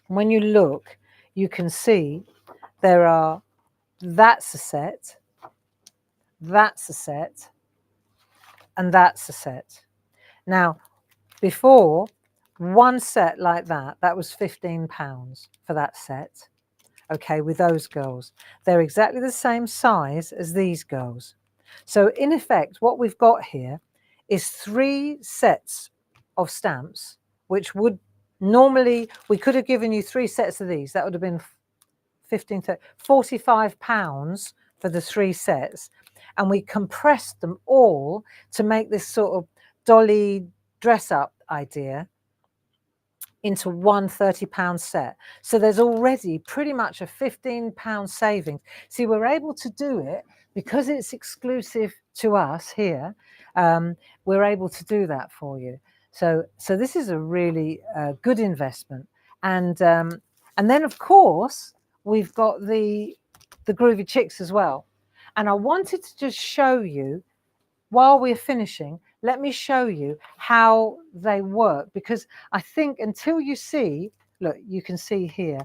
When you look, you can see that's a set, that's a set, and that's a set. Now, before, one set like that was £15 for that set, okay, with those girls. They're exactly the same size as these girls. So in effect, what we've got here is 3 sets of stamps, which would normally, we could have given you 3 sets of these. That would have been 15, 30, £45 for the 3 sets. And we compressed them all to make this sort of dolly dress up idea into one £30 set. So there's already pretty much a £15 savings. See, we're able to do it because it's exclusive to us here. We're able to do that for you. So this is a really good investment. And then of course we've got the Groovy Chicks as well. And I wanted to just show you, while we're finishing, let me show you how they work, because I think until you see, look, you can see here,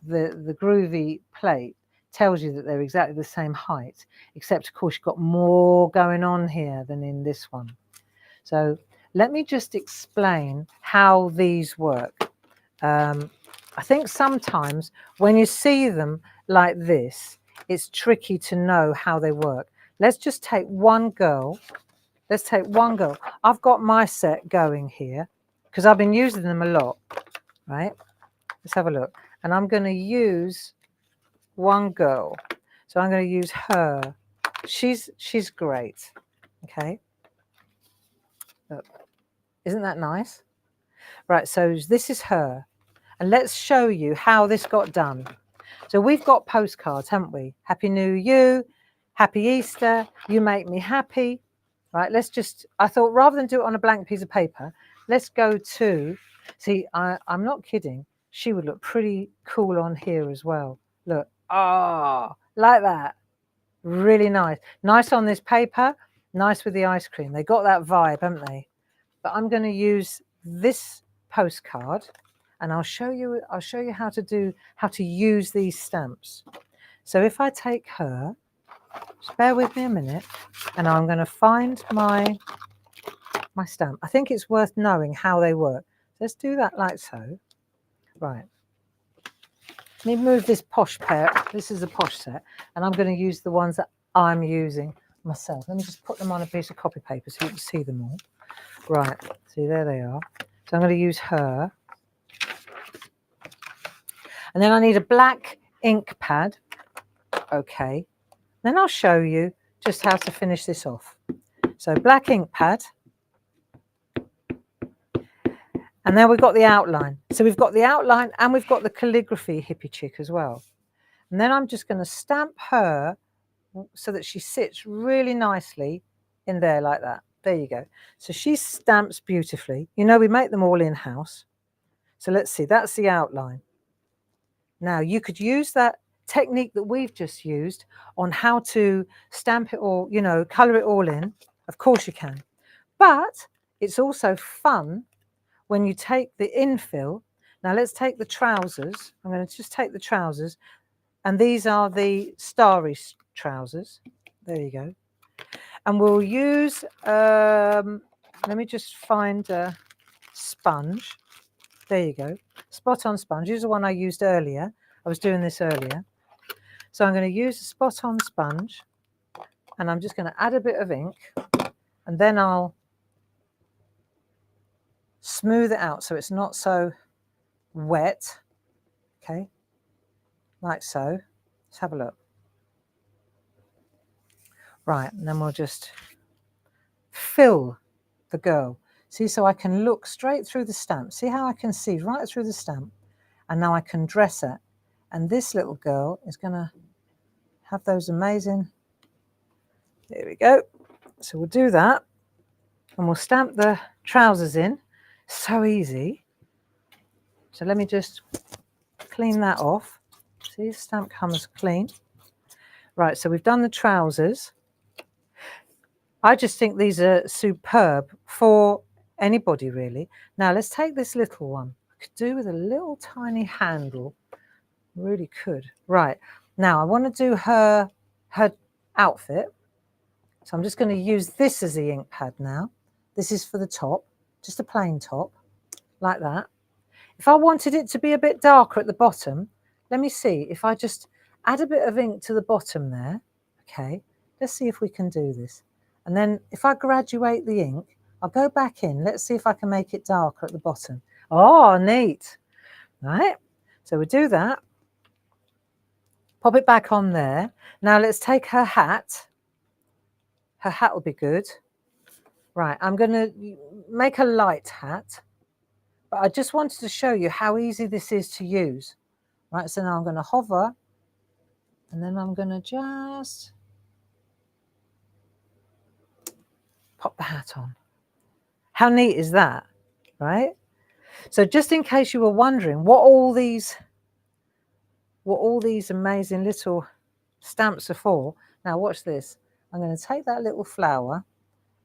the Groovy plate tells you that they're exactly the same height, except of course you've got more going on here than in this one. So let me just explain how these work. I think sometimes when you see them like this, it's tricky to know how they work. Let's just take one girl. Let's take one girl. I've got my set going here because I've been using them a lot, right? Let's have a look. And I'm going to use one girl. So I'm going to use her. She's great. Okay. Look. Isn't that nice? Right, so this is her. And let's show you how this got done. So we've got postcards, haven't we? Happy New You, Happy Easter, You Make Me Happy. Right, let's just, I thought rather than do it on a blank piece of paper, let's go to, see, I'm not kidding. She would look pretty cool on here as well. Look, like that. Really nice. Nice on this paper, nice with the ice cream. They got that vibe, haven't they? But I'm going to use this postcard, and I'll show you how to use these stamps. So if I take her, just bear with me a minute, and I'm going to find my stamp. I think it's worth knowing how they work. Let's do that like so. Right. Let me move this posh pair. This is a posh set, and I'm going to use the ones that I'm using myself. Let me just put them on a piece of copy paper so you can see them all. Right. See, there they are. So I'm going to use her. And then I need a black ink pad. Okay. Then I'll show you just how to finish this off. So black ink pad. And then we've got the outline. So we've got the outline and we've got the calligraphy hippie chick as well. And then I'm just going to stamp her so that she sits really nicely in there like that. There you go. So she stamps beautifully. You know, we make them all in-house. So let's see, that's the outline. Now you could use that technique that we've just used on how to stamp it all, you know, color it all in. Of course you can. But it's also fun when you take the infill. Now let's take the trousers. I'm going to just take the trousers, and these are the starry trousers. There you go. And we'll use, let me just find a sponge. There you go. Spot on sponge. Here's the one I used earlier. I was doing this earlier. So I'm going to use a spot on sponge, and I'm just going to add a bit of ink, and then I'll smooth it out so it's not so wet. Okay. Like so. Let's have a look. Right, and then we'll just fill the girl. See, so I can look straight through the stamp. See how I can see right through the stamp? And now I can dress it. And this little girl is going to have those amazing... There we go. So we'll do that. And we'll stamp the trousers in. So easy. So let me just clean that off. See, the stamp comes clean. Right, so we've done the trousers. I just think these are superb for anybody, really. Now, let's take this little one. I could do with a little tiny handle. Really could. Right. Now, I want to do her outfit. So I'm just going to use this as the ink pad now. This is for the top, just a plain top, like that. If I wanted it to be a bit darker at the bottom, let me see. If I just add a bit of ink to the bottom there. Okay. Let's see if we can do this. And then if I graduate the ink, I'll go back in. Let's see if I can make it darker at the bottom. Oh, neat. Right. So we do that. Pop it back on there. Now let's take her hat. Her hat will be good. Right, I'm going to make a light hat, but I just wanted to show you how easy this is to use. Right, so now I'm going to hover, and then I'm going to just pop the hat on. How neat is that, right? So just in case you were wondering what all these amazing little stamps are for, now watch this. I'm going to take that little flower,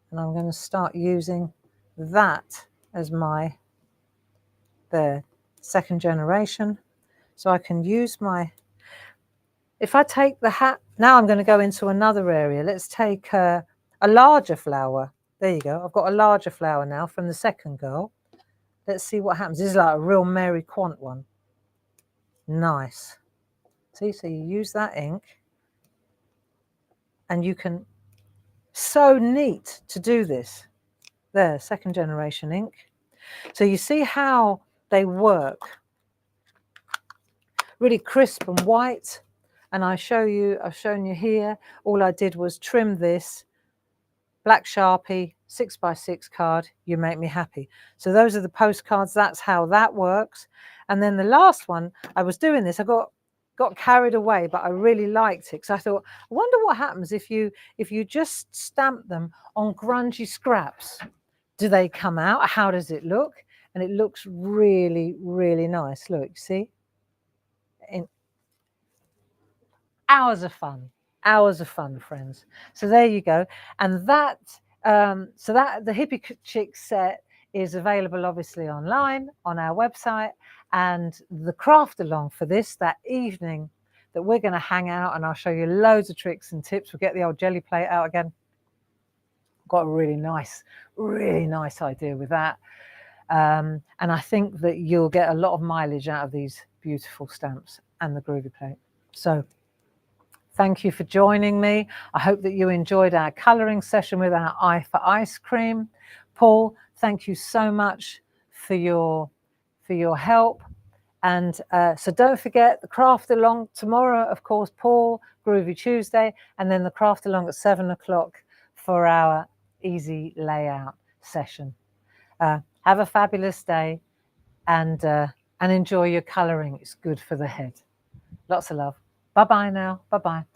and I'm going to start using that as my second generation. So I can use my, if I take the hat, now I'm going to go into another area. Let's take a larger flower. There you go. I've got a larger flower now from the second girl. Let's see what happens. This is like a real Mary Quant one. Nice. See, so you use that ink, and you can, so neat to do this. There, second generation ink. So you see how they work. Really crisp and white. And I've shown you here, all I did was trim this black Sharpie 6x6 card, You Make Me Happy. So those are the postcards, that's how that works. And then the last one, I was doing this, I got carried away, but I really liked it. So I thought, I wonder what happens if you just stamp them on grungy scraps. Do they come out? How does it look? And it looks really, really nice. Look, see? In hours of fun, friends. So there you go. And that, the Hippie Chick set is available obviously online on our website, and the craft along for this, that evening that we're going to hang out, and I'll show you loads of tricks and tips. We'll get the old jelly plate out again. Got a really nice idea with that. And I think that you'll get a lot of mileage out of these beautiful stamps and the groovy plate. So thank you for joining me. I hope that you enjoyed our colouring session with our Eye for Ice Cream. Paul, thank you so much for your help. And so don't forget the craft along tomorrow, of course, Paul, Groovy Tuesday, and then the craft along at 7 o'clock for our easy layout session. Have a fabulous day, and enjoy your colouring. It's good for the head. Lots of love. Bye-bye now. Bye-bye.